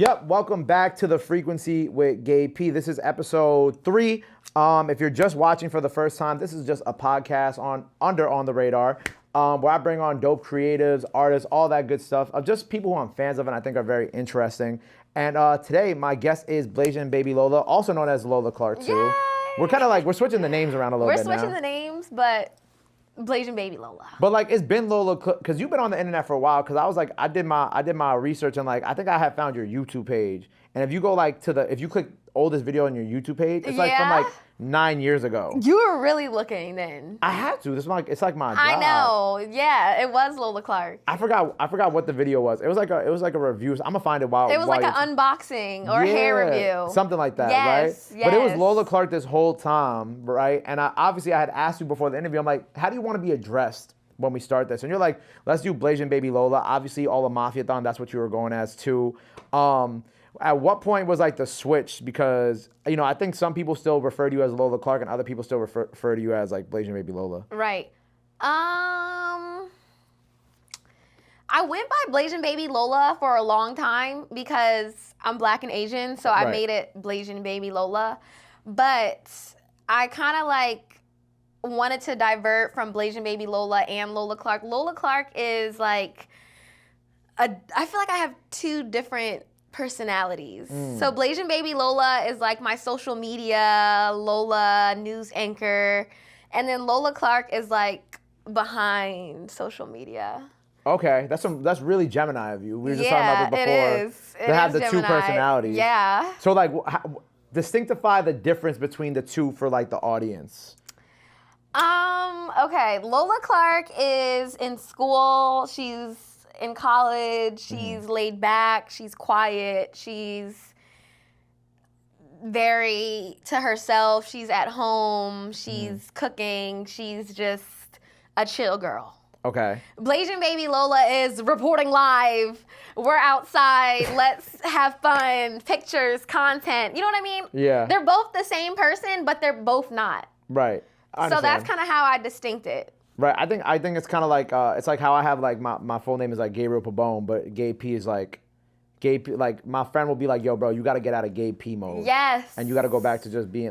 Yep, welcome back to the Frequency with Gabe P. This is episode 3. If you're just watching for the first time, this is just a podcast on the radar, where I bring on dope creatives, artists, all that good stuff of just people who I'm fans of and I think are very interesting. And today my guest is BlasianBabyLola, also known as Lola Clark too. Yay! We're switching the names around a little bit now. We're switching the names, but BlasianBabyLola. But like it's been Lola, because you've been on the internet for a while. Because I was like, I did my research and like I think I had found your YouTube page. And if you go like if you click oldest video on your YouTube page, it's like from like 9 years ago. You were really looking then. I had to. It's like my job. I know. Yeah, it was Lola Clark. I forgot what the video was. It was like a review. I'm gonna find it while it was like an unboxing or hair review, something like that, yes, right? Yes. But it was Lola Clark this whole time, right? And I had asked you before the interview. I'm like, how do you want to be addressed when we start this? And you're like, let's do BlasianBabyLola. Obviously, all of Mafiathon. That's what you were going as too. At what point was like the switch? Because I think some people still refer to you as Lola Clark, and other people still refer to you as like BlasianBabyLola. Right. I went by BlasianBabyLola for a long time because I'm Black and Asian, so I made it BlasianBabyLola. But I kind of like wanted to divert from BlasianBabyLola and Lola Clark. Lola Clark is like I feel like I have two different personalities. So BlasianBabyLola is like my social media, Lola news anchor, and then Lola Clark is like behind social media. Okay, that's really Gemini of you. We were just talking about this before. It is. They have the Gemini. Two personalities. Yeah. So like, distinctify the difference between the two for like the audience. Okay, Lola Clark is in school. She's in college. She's laid back. She's quiet. She's very to herself. She's at home. She's cooking. She's just a chill girl. Okay. BlasianBabyLola is reporting live. We're outside. Let's have fun. Pictures, content. You know what I mean? Yeah. They're both the same person, but they're both not. Right. So that's kind of how I distinct it. Right. I think it's kind of like it's like how I have like my full name is like Gabriel Pabon, but Gabe P is like Gabe P. Like my friend will be like, yo, bro, you got to get out of Gabe P mode. Yes. And you got to go back to just be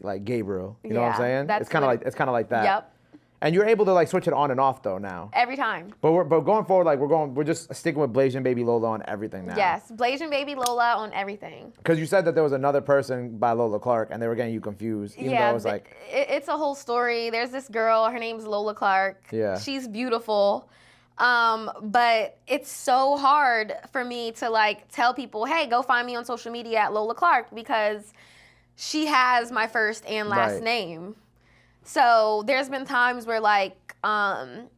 like Gabriel. You know what I'm saying? It's kind of like that. Yep. And you're able to like switch it on and off though now. Every time. But going forward, like we're just sticking with BlasianBabyLola on everything now. Yes, BlasianBabyLola on everything. Because you said that there was another person by Lola Clark, and they were getting you confused. Even though it was like it's a whole story. There's this girl. Her name's Lola Clark. Yeah. She's beautiful. But it's so hard for me to like tell people, hey, go find me on social media at Lola Clark, because she has my first and last name. So there's been times where like, oh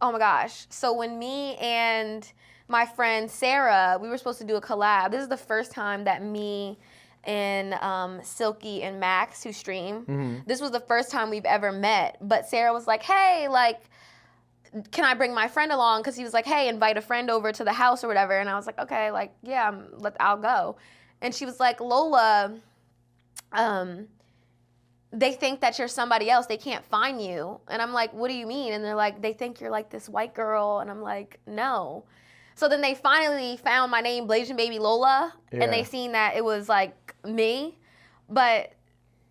my gosh. So when me and my friend Sarah, we were supposed to do a collab. This is the first time that me and Silky and Max, who stream, this was the first time we've ever met. But Sarah was like, hey, like, can I bring my friend along? Because he was like, hey, invite a friend over to the house or whatever. And I was like, okay, like, yeah, I'll go. And she was like, Lola, they think that you're somebody else. They can't find you. And I'm like, what do you mean? And they're like, they think you're like this white girl. And I'm like, no. So then they finally found my name, BlasianBabyLola, and they seen that it was like me. But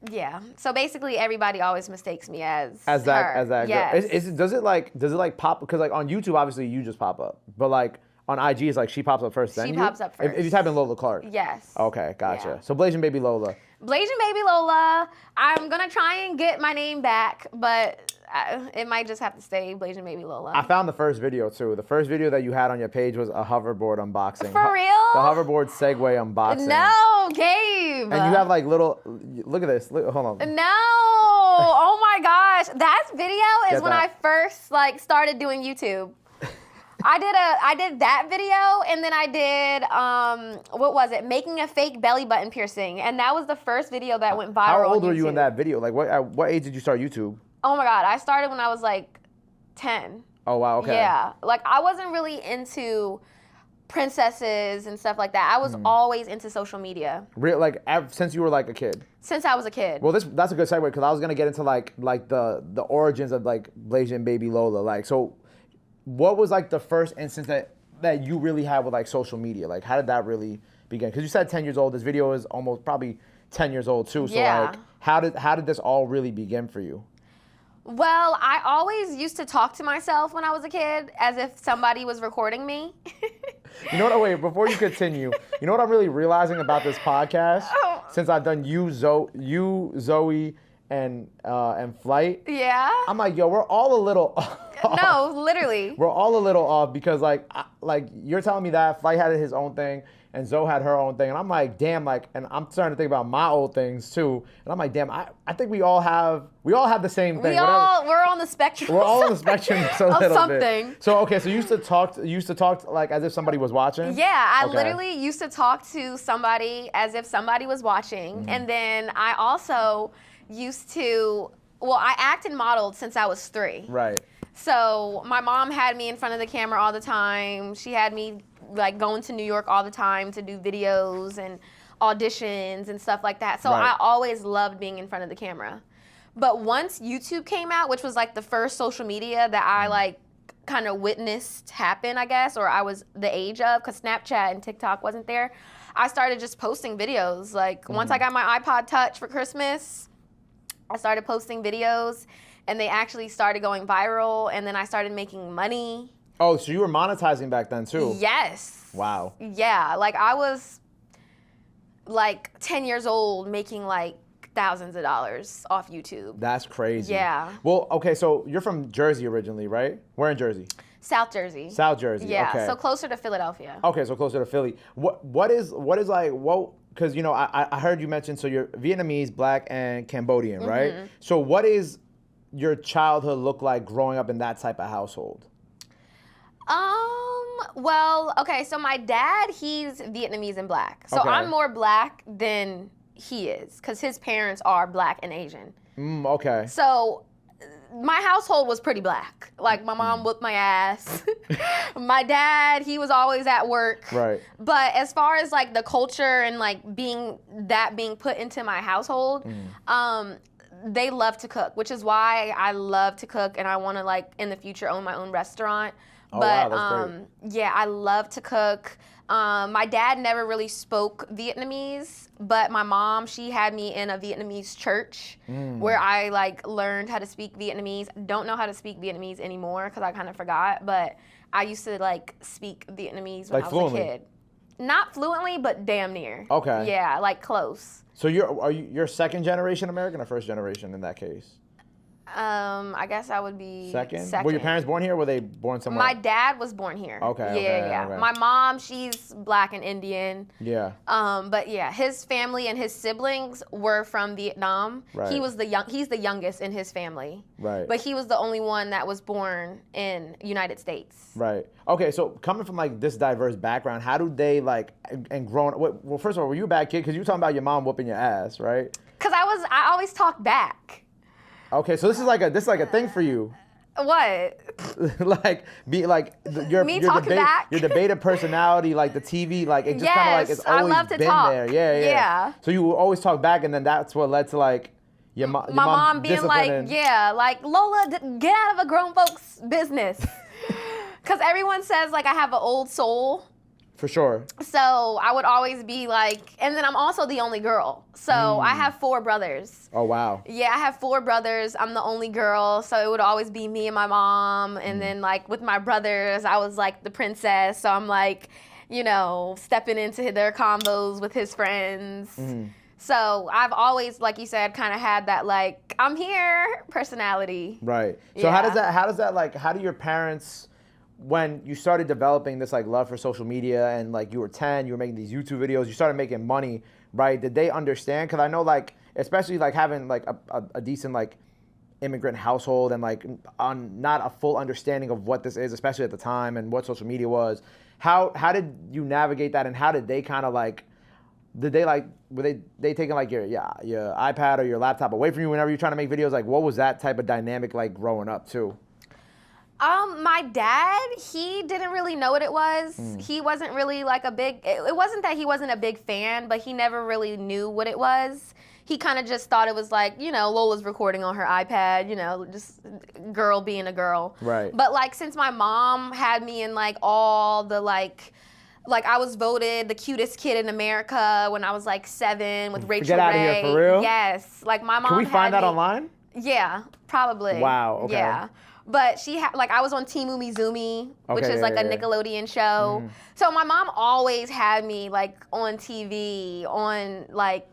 yeah, so basically everybody always mistakes me as that. Yes. Does it like pop? Because like on YouTube, obviously you just pop up, but like on IG, it's like she pops up first. She pops up first. If you type in Lola Clark. Yes. Okay, gotcha. Yeah. So BlasianBabyLola. BlasianBabyLola. I'm gonna try and get my name back, but it might just have to stay BlasianBabyLola. I found the first video too. The first video that you had on your page was a hoverboard unboxing. For real? The hoverboard Segway unboxing. No, Gabe. And you have like little. Look at this. Hold on. No. Oh my gosh. That video is when I first like started doing YouTube. I did that video, and then I did what was it? Making a fake belly button piercing, and that was the first video that went viral. How old on were you YouTube. in that video? Like what age did you start YouTube? Oh my God, I started when I was like 10. Oh wow, okay. Yeah, like I wasn't really into princesses and stuff like that. I was always into social media. Like since you were like a kid. Since I was a kid. Well, that's a good segue because I was gonna get into like the origins of like BlasianBabyLola. Like, so what was like the first instance that that you really had with like social media? Like, how did that really begin? Because you said 10 years old. This video is almost probably 10 years old too. So Yeah. like, how did this all really begin for you? Well, I always used to talk to myself when I was a kid as if somebody was recording me. You know what? Wait, before you continue, you know what I'm really realizing about this podcast? Since I've done you, Zoe, and Flight. Yeah. I'm like, yo, we're all a little No, literally. We're all a little off because like you're telling me that Flight had his own thing and Zoe had her own thing, and I'm like, damn, like, and I'm starting to think about my old things too, and I'm like, damn, I think we all have the same thing. We're on the spectrum. We're all on the spectrum just a little something. bit. So okay, so you used to talk like as if somebody was watching? Yeah, I Okay. literally used to talk to somebody as if somebody was watching, and then I also used to, I acted and modeled since I was 3. Right. So my mom had me in front of the camera all the time. She had me like going to New York all the time to do videos and auditions and stuff like that. So Right. I always loved being in front of the camera. But once YouTube came out, which was like the first social media that I like kind of witnessed happen, I guess, or I was the age of, because Snapchat and TikTok wasn't there, I started just posting videos. Like once I got my iPod Touch for Christmas, I started posting videos, and they actually started going viral, and then I started making money. Oh, so you were monetizing back then too? Yes. Wow. Yeah, like I was like 10 years old making like thousands of dollars off YouTube. That's crazy. Yeah. Well, okay, so you're from Jersey originally, right? Where in Jersey? South Jersey. South Jersey. Yeah, Okay. so closer to Philadelphia. Okay, so closer to Philly. What is like because you know I heard you mention so you're Vietnamese, Black, and Cambodian, right? So what is your childhood look like growing up in that type of household? Well, okay, so my dad, he's Vietnamese and Black. So Okay. I'm more Black than he is, because his parents are Black and Asian. Okay. So my household was pretty Black. Like my mom whooped my ass. My dad, he was always at work. Right. But as far as like the culture and like being put into my household, they love to cook, which is why I love to cook and I want to like in the future own my own restaurant. Oh, But wow, that's great. yeah, I love to cook. My dad never really spoke Vietnamese, but my mom, she had me in a Vietnamese church where I like learned how to speak Vietnamese. Don't know how to speak Vietnamese anymore because I kind of forgot, but I used to like speak Vietnamese when Like I was fluently? a kid. Not fluently, but damn near. Okay. Yeah, like close. So you're second generation American or first generation in that case? I guess I would be Second? Were your parents born here or were they born somewhere? My dad was born here. Okay, Yeah. okay. My mom, she's Black and Indian. Yeah. But yeah, his family and his siblings were from Vietnam. Right. He's the youngest in his family. Right. But he was the only one that was born in United States. Right. Okay, so coming from like this diverse background, how do they like and growing? Well, first of all, were you a bad kid? Because you were talking about your mom whooping your ass, right? Cause I always talk back. Okay, so this is like a thing for you. What? Your Me talking back? your debated personality, like the TV, like it just kind of like Yes, it's I always love to been talk. there. Yeah. So you always talk back, and then that's what led to like your My mom being like, like Lola, get out of a grown folks' business. Cause everyone says like I have an old soul. For sure. So I would always be like, and then I'm also the only girl. So I have 4 brothers. Oh wow. Yeah, I have 4 brothers. I'm the only girl. So it would always be me and my mom. And then like with my brothers, I was like the princess. So I'm like, stepping into their combos with his friends. So I've always, like you said, kind of had that like, I'm here personality. Right. So Yeah. how do your parents, when you started developing this like love for social media and like you were 10, you were making these YouTube videos, you started making money, right? Did they understand? Because I know like, especially like having like a decent like immigrant household and like on not a full understanding of what this is, especially at the time and what social media was. How did you navigate that, and how did they kind of like, were they taking like your iPad or your laptop away from you whenever you're trying to make videos? Like what was that type of dynamic like growing up too? My dad, he didn't really know what it was. He wasn't really like a big, it wasn't that he wasn't a big fan, but he never really knew what it was. He kind of just thought it was like, you know, Lola's recording on her iPad, you know, just girl being a girl. Right. But like, since my mom had me in like all the like I was voted the cutest kid in America when I was like 7 with Rachel Get out of Ray. here, for real? Yes. Like my mom Can we had find that me, online? Yeah, probably. Wow, okay. Yeah. But she had, like, I was on Team Umizoomi, which Okay, is like yeah, a yeah. Nickelodeon show. So my mom always had me like on TV, on like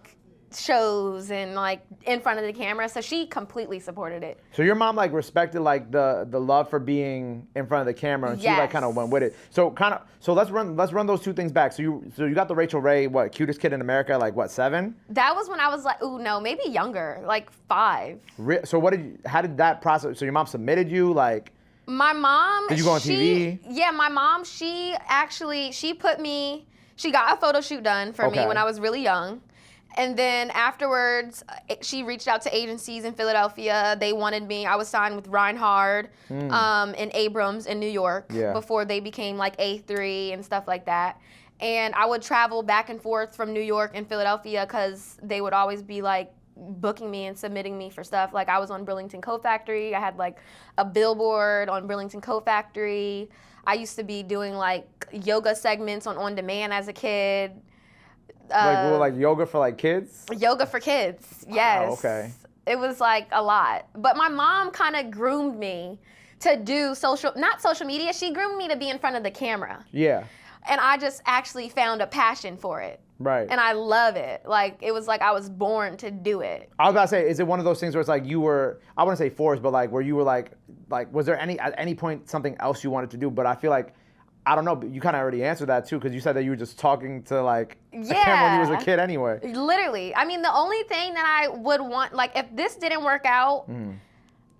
shows and like in front of the camera. So she completely supported it. So your mom like respected like the love for being in front of the camera, and she like Yes. kind of went with it. So let's run those two things back. So you got the Rachel Ray, what, cutest kid in America, like what, 7? That was when I was like, ooh, no, maybe younger, like 5. So how did that process? So your mom submitted you, like? My mom. Did you go on TV? Yeah, my mom, she got a photo shoot done for me Okay. when I was really young. And then afterwards, she reached out to agencies in Philadelphia. They wanted me. I was signed with Reinhard and Abrams in New York before they became like A3 and stuff like that. And I would travel back and forth from New York and Philadelphia because they would always be like booking me and submitting me for stuff. Like I was on Burlington Coat Factory. I had like a billboard on Burlington Coat Factory. I used to be doing like yoga segments on demand as a kid. Like yoga for like kids? Yoga for kids, yes. Wow, okay. It was like a lot. But my mom kind of groomed me to do not social media, she groomed me to be in front of the camera. Yeah. And I just actually found a passion for it. Right. And I love it. Like, it was like I was born to do it. I was about to say, is it one of those things where it's like you were, I wouldn't say forced, but like where you were like, was there at any point something else you wanted to do? But I feel like, I don't know, but you kind of already answered that too, because you said that you were just talking to like a camera when you was a kid anyway. Literally. I mean, the only thing that I would want, like if this didn't work out,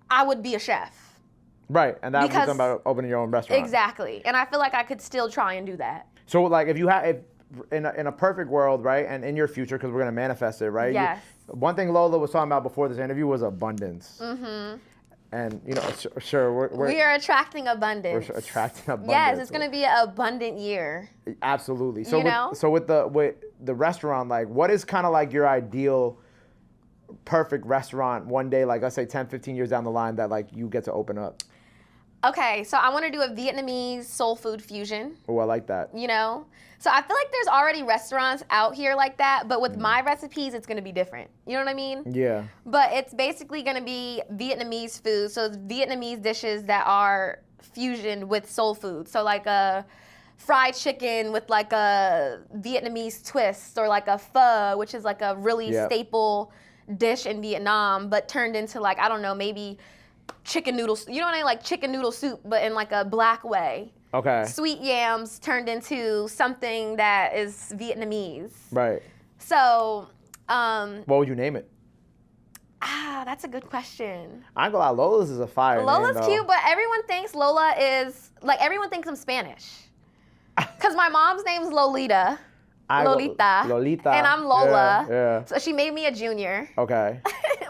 I would be a chef. Right, and that would become about opening your own restaurant. Exactly. And I feel like I could still try and do that. So like if in a perfect world, right, and in your future, because we're going to manifest it, right? Yes. One thing Lola was talking about before this interview was abundance. Mm-hmm. And, you know, sure, we are attracting abundance. We're attracting abundance. Yes, it's going to be an abundant year. Absolutely. So with the restaurant, like, what is kind of like your ideal perfect restaurant one day, like let's say 10, 15 years down the line that like you get to open up? Okay, so I want to do a Vietnamese soul food fusion. Oh, I like that. You know? So I feel like there's already restaurants out here like that, but with my recipes, it's going to be different. You know what I mean? Yeah. But it's basically going to be Vietnamese food. So it's Vietnamese dishes that are fusioned with soul food. So like a fried chicken with like a Vietnamese twist, or like a pho, which is like a really staple dish in Vietnam, but turned into like, I don't know, maybe chicken noodles. You know what I mean? Like chicken noodle soup, but in like a black way. Okay. Sweet yams turned into something that is Vietnamese. Right. So, what would you name it? That's a good question. I ain't gonna lie, Lola's is a fire Lola's name, cute, but everyone thinks Lola is, like, everyone thinks I'm Spanish. Because my mom's name's Lolita. Lolita. And I'm Lola. Yeah. So she made me a junior. Okay.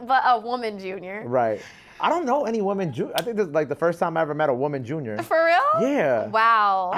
But a woman junior. Right. I don't know any woman junior. I think this is like the first time I ever met a woman junior. For real? Yeah. Wow.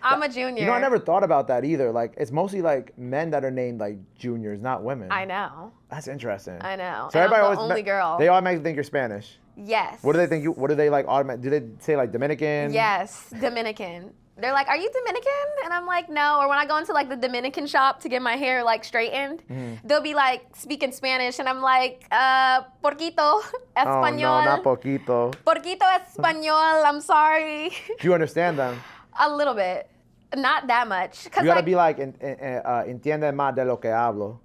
I'm a junior. You know, I never thought about that either. Like, it's mostly like men that are named like juniors, not women. I know. That's interesting. I know. So and everybody I'm the only girl. They automatically think you're Spanish. Yes. What do they think you? What do they like? Do they say like Dominican? Yes, Dominican. They're like, "Are you Dominican?" And I'm like, "No." Or when I go into like the Dominican shop to get my hair like straightened, they'll be like speaking Spanish, and I'm like, "Porquito español." Oh no, not poquito. Porquito español. I'm sorry. Do you understand them? A little bit, not that much. You gotta be like, entiende más de lo que hablo.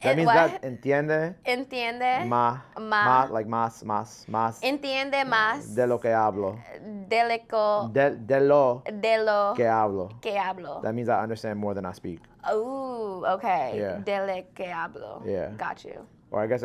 That means what? that entiende. Entiende. Más, like más. Entiende más. De lo que hablo. De lo que hablo. que hablo. That means I understand more than I speak. Ooh, okay. Yeah. De lo que hablo. Yeah. Got you. Or I guess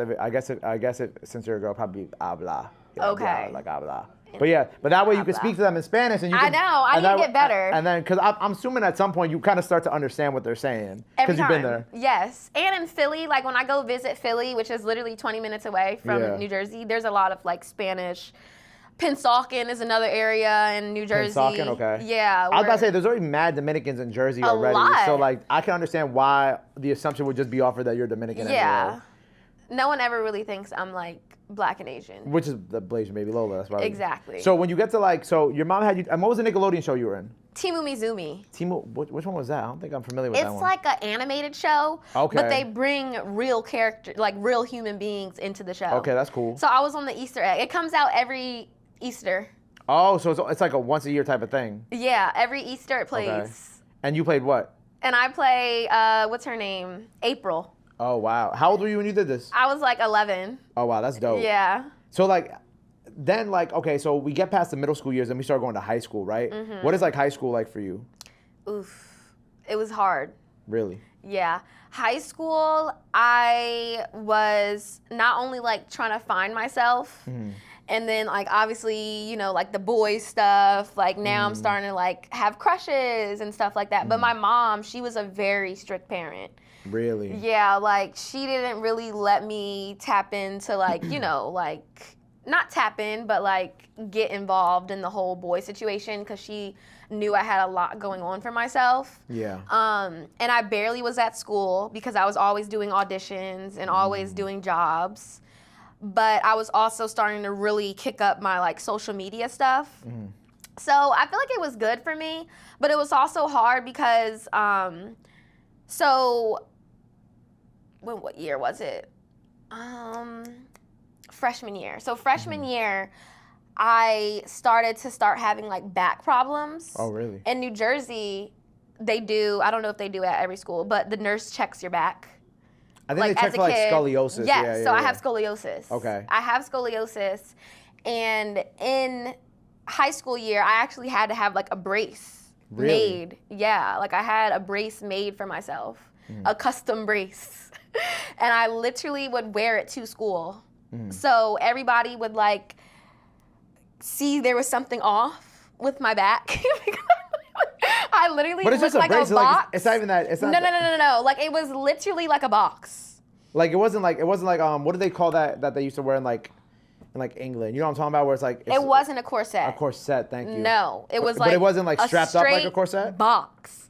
since you're a girl, probably habla. Okay. Like habla. But yeah, but that way you can speak to them in Spanish, and you can. I know. I need to get better. And then, because I'm assuming at some point you kind of start to understand what they're saying because you've been there. Yes, and in Philly, like when I go visit Philly, which is literally 20 minutes away from New Jersey, there's a lot of like Spanish Pennsauken is another area in New Jersey. Pennsauken, okay. Yeah. I was about to say, there's already mad Dominicans in Jersey A already. lot. So, like, I can understand why the assumption would just be offered that you're Dominican Yeah. anyway. No one ever really thinks I'm, like, Black and Asian. Which is the BlasianBabyLola. That's why. Exactly. So, when you get to, like, so your mom had you, and what was the Nickelodeon show you were in? Timu Mizumi. Which one was that? I don't think I'm familiar with that one. It's like an animated show, Okay. but they bring real characters, like real human beings into the show. Okay, that's cool. So I was on the Easter egg. It comes out every Easter. Oh, so it's like a once a year type of thing. Yeah, every Easter it plays. Okay. And you played what? And I play, what's her name? April. Oh, wow. How old were you when you did this? I was like 11. Oh, wow, that's dope. Yeah. So, like, then, like, okay, so we get past the middle school years and we start going to high school, right? Mm-hmm. What is, like, high school like for you? Oof. It was hard. Really? Yeah. High school, I was not only like trying to find myself, and then like obviously, you know, like the boys stuff, like now I'm starting to like have crushes and stuff like that. But my mom, she was a very strict parent. Really? Yeah, like she didn't really let me tap into like, you know, like not tap in, but like get involved in the whole boy situation because she knew I had a lot going on for myself. Yeah. And I barely was at school because I was always doing auditions and always doing jobs. But I was also starting to really kick up my like social media stuff. So I feel like it was good for me, but it was also hard because, what year was it? Freshman year. So freshman year, I started having like back problems. Oh, really? In New Jersey, they do, I don't know if they do it at every school, but the nurse checks your back. I think Like, they check as a for, like, kid. scoliosis. Yes, Yeah, so I yeah. have scoliosis. Okay. I have scoliosis. And in high school year, I actually had to have like a brace Really? made. Yeah, like I had a brace made for myself, a custom brace. And I literally would wear it to school. So everybody would like see there was something off with my back. I literally But it's looked just a like brace. a Like, box. it's not even that. It's not. No. Like it was literally like a box. Like it wasn't like what do they call that they used to wear in like England? You know what I'm talking about? Where it's like It wasn't a corset. a corset. Thank you. No, it was But like it wasn't like strapped up like a corset. Box.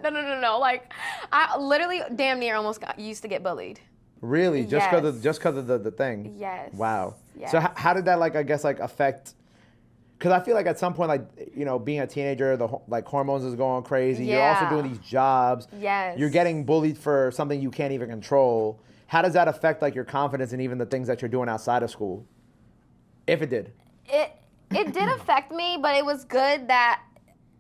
No. Like I literally damn near almost used to get bullied. Really? Just because Yes. of the thing? Yes. Wow. Yes. So how did that like I guess like affect? Because I feel like at some point like you know being a teenager the like hormones is going crazy. You're also Yeah. doing these jobs. Yes. You're getting bullied for something you can't even control. How does that affect like your confidence and even the things that you're doing outside of school? If it did. It did affect me, but it was good that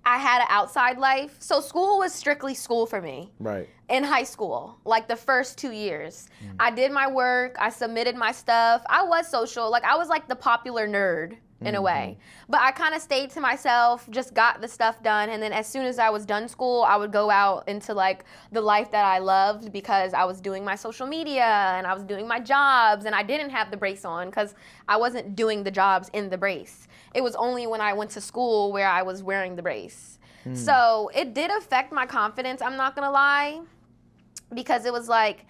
I had an outside life. So school was strictly school for me. Right. In high school, like the first 2 years. I did my work, I submitted my stuff. I was social, like I was like the popular nerd in a way. But I kind of stayed to myself, just got the stuff done, and then as soon as I was done school, I would go out into like the life that I loved because I was doing my social media and I was doing my jobs and I didn't have the brace on because I wasn't doing the jobs in the brace. It was only when I went to school where I was wearing the brace. So it did affect my confidence, I'm not gonna lie, because it was like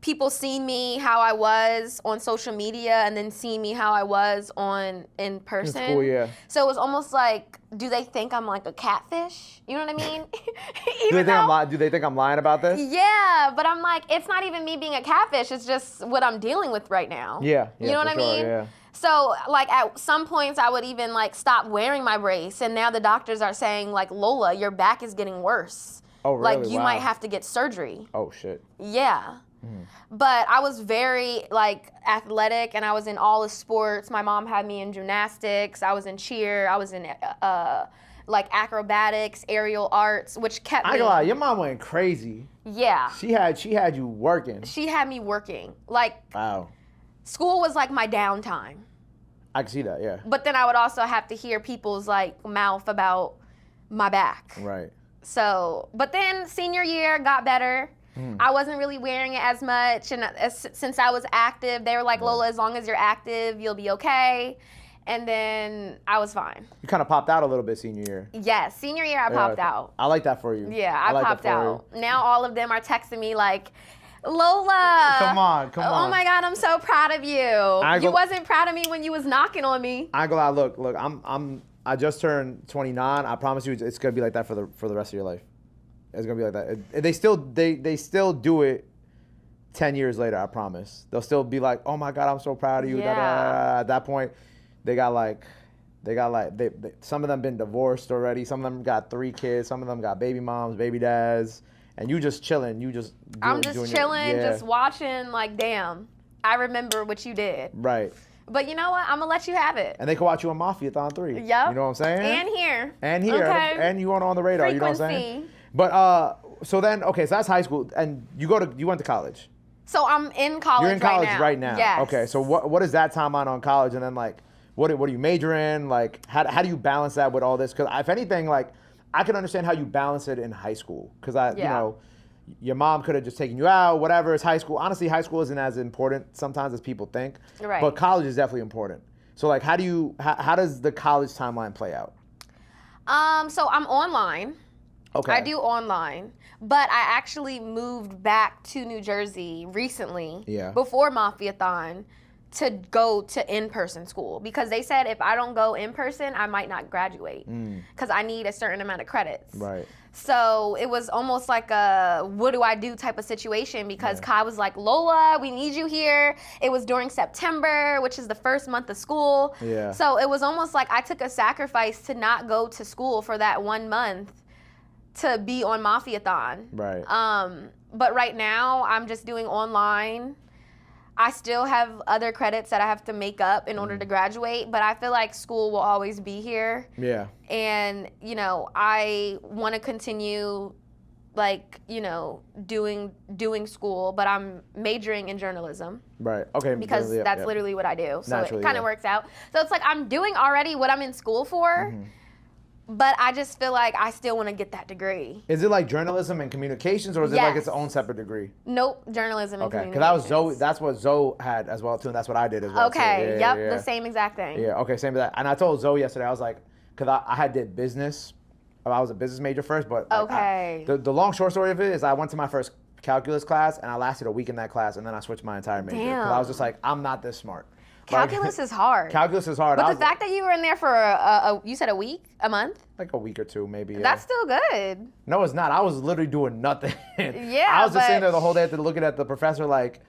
people seen me how I was on social media and then seeing me how I was in person. In school, yeah. So it was almost like, do they think I'm like a catfish? You know what I mean? Do they think I'm lying about this? Yeah, but I'm like, it's not even me being a catfish. It's just what I'm dealing with right now. Yeah, You know what for I sure, mean? yeah. So like at some points I would even like stop wearing my brace, and now the doctors are saying like, Lola, your back is getting worse. Oh, really? Like you Wow. might have to get surgery. Oh shit. Yeah. But I was very like athletic and I was in all the sports. My mom had me in gymnastics. I was in cheer. I was in like acrobatics, aerial arts, which kept I me. ain't gonna lie, your mom went crazy. Yeah. She had you working. She had me working. Like Wow. school was like my downtime. I can see that, yeah. But then I would also have to hear people's like mouth about my back. Right. So, but then senior year got better. I wasn't really wearing it as much, and since I was active, they were like, Lola, as long as you're active, you'll be okay. And then I was fine. You kind of popped out a little bit senior year. Yes, senior year I popped out. I like that for you. I like that popped for you. out. Now all of them are texting me like, Lola. Come on. Oh my God, I'm so proud of you. You wasn't proud of me when you was knocking on me. I ain't gonna lie, look, I just turned 29. I promise you it's gonna be like that for the rest of your life. It's gonna be like that. They still do it 10 years later, I promise. They'll still be like, oh my God, I'm so proud of you. Yeah. At that point, they some of them been divorced already. Some of them got 3 kids. Some of them got baby moms, baby dads. And you just chilling. I'm just chilling, just watching like, damn, I remember what you did. Right. But you know what? I'm going to let you have it. And they can watch you on Mafiathon 3. Yep. You know what I'm saying? And here. Okay. And you on the radar. Frequency. You know what I'm saying? But so that's high school. And you went to college. So I'm in college. You're in college right now. Yes. Okay. So what is that timeline on college? And then like, what do you major in? Like, how do you balance that with all this? Because if anything, like, I can understand how you balance it in high school. Because you know, your mom could have just taken you out, whatever. It's high school. Honestly, high school isn't as important sometimes as people think. Right. But college is definitely important. So like, how does the college timeline play out? So I'm online. Okay. I do online, but I actually moved back to New Jersey recently. Yeah. Before Mafiathon, to go to in-person school because they said if I don't go in person, I might not graduate because I need a certain amount of credits. Right. So it was almost like a what do I do type of situation because Kai was like, Lola, we need you here. It was during September, which is the first month of school. Yeah. So it was almost like I took a sacrifice to not go to school for that 1 month to be on Mafiathon. Right. But right now I'm just doing online. I still have other credits that I have to make up in order to graduate, but I feel like school will always be here. Yeah. And, you know, I want to continue, like, you know, doing school, but I'm majoring in journalism. Right. Okay. Because that's literally what I do. So naturally, it kind of works out. So it's like I'm doing already what I'm in school for. But I just feel like I still want to get that degree. Is it like journalism and communications, or is it like its own separate degree? Nope, journalism and communications. Okay, because that was Zoe. That's what Zoe had as well too, and that's what I did as well. Okay, the same exact thing. Yeah. Okay, same with that. And I told Zoe yesterday, I was like, because I did business. I was a business major first, but like, the long short story of it is I went to my first calculus class and I lasted a week in that class, and then I switched my entire major because I was just like, I'm not this smart. Calculus is hard. Calculus is hard. But the fact that you were in there for you said a week, a month? Like a week or two, maybe. That's still good. No, it's not. I was literally doing nothing. Yeah, I was just sitting there the whole day looking at the professor like,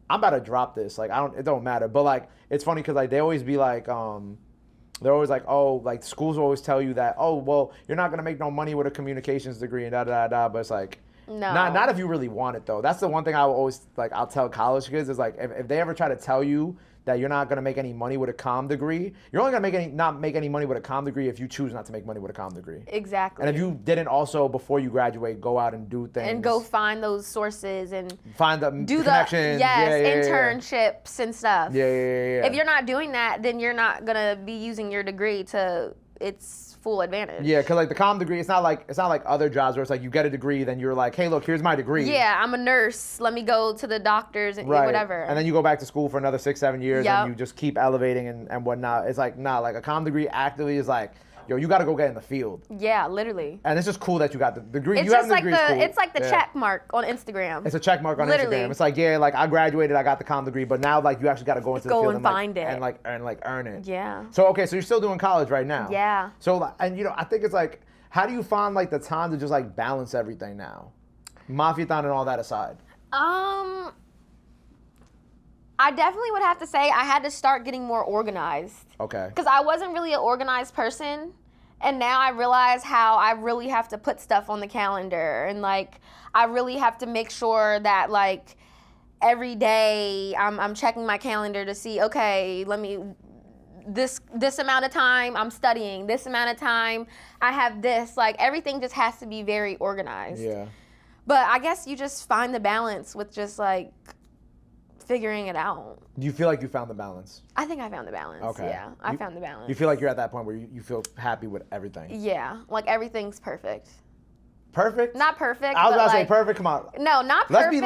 I'm about to drop this. Like, it don't matter. But like, it's funny because like they always be like, they're always like, oh, like schools always tell you that, oh, well, you're not gonna make no money with a communications degree and da da da. But it's like, no, not if you really want it though. That's the one thing I will always like. I'll tell college kids is like, if they ever try to tell you that you're not gonna make any money with a comm degree, you're only gonna not make any money with a comm degree if you choose not to make money with a comm degree. Exactly. And if you didn't also before you graduate go out and do things and go find those sources and find the connections, internships and stuff. Yeah. If you're not doing that, then you're not gonna be using your degree to its full advantage. Yeah, because like the comm degree, it's not like other jobs where it's like you get a degree, then you're like, hey, look, here's my degree. Yeah, I'm a nurse. Let me go to the doctors and whatever. And then you go back to school for another 6-7 years and you just keep elevating and whatnot. It's like, nah, like a comm degree actively is like, yo, you got to go get in the field. Yeah, literally. And it's just cool that you got the degree. It's you just have the like degree. it's like the check mark on Instagram. It's a check mark on Instagram. It's like, yeah, like I graduated, I got the comm degree, but now like you actually got to go into the field and find it and earn it. Yeah. So okay, so you're still doing college right now. Yeah. So and you know, I think it's like, how do you find like the time to just like balance everything now, Mafiathon and all that aside? I definitely would have to say I had to start getting more organized. Okay. Because I wasn't really an organized person. And now I realize how I really have to put stuff on the calendar. And, like, I really have to make sure that, like, every day I'm checking my calendar to see, okay, this amount of time I'm studying. This amount of time I have this. Like, everything just has to be very organized. Yeah. But I guess you just find the balance with just, like, figuring it out. Do you feel like you found the balance? I think I found the balance. Okay. Yeah, I found the balance. You feel like you're at that point where you feel happy with everything? Yeah, like everything's perfect. Perfect? Not perfect. I was about to say like, perfect. Come on. No, not perfect.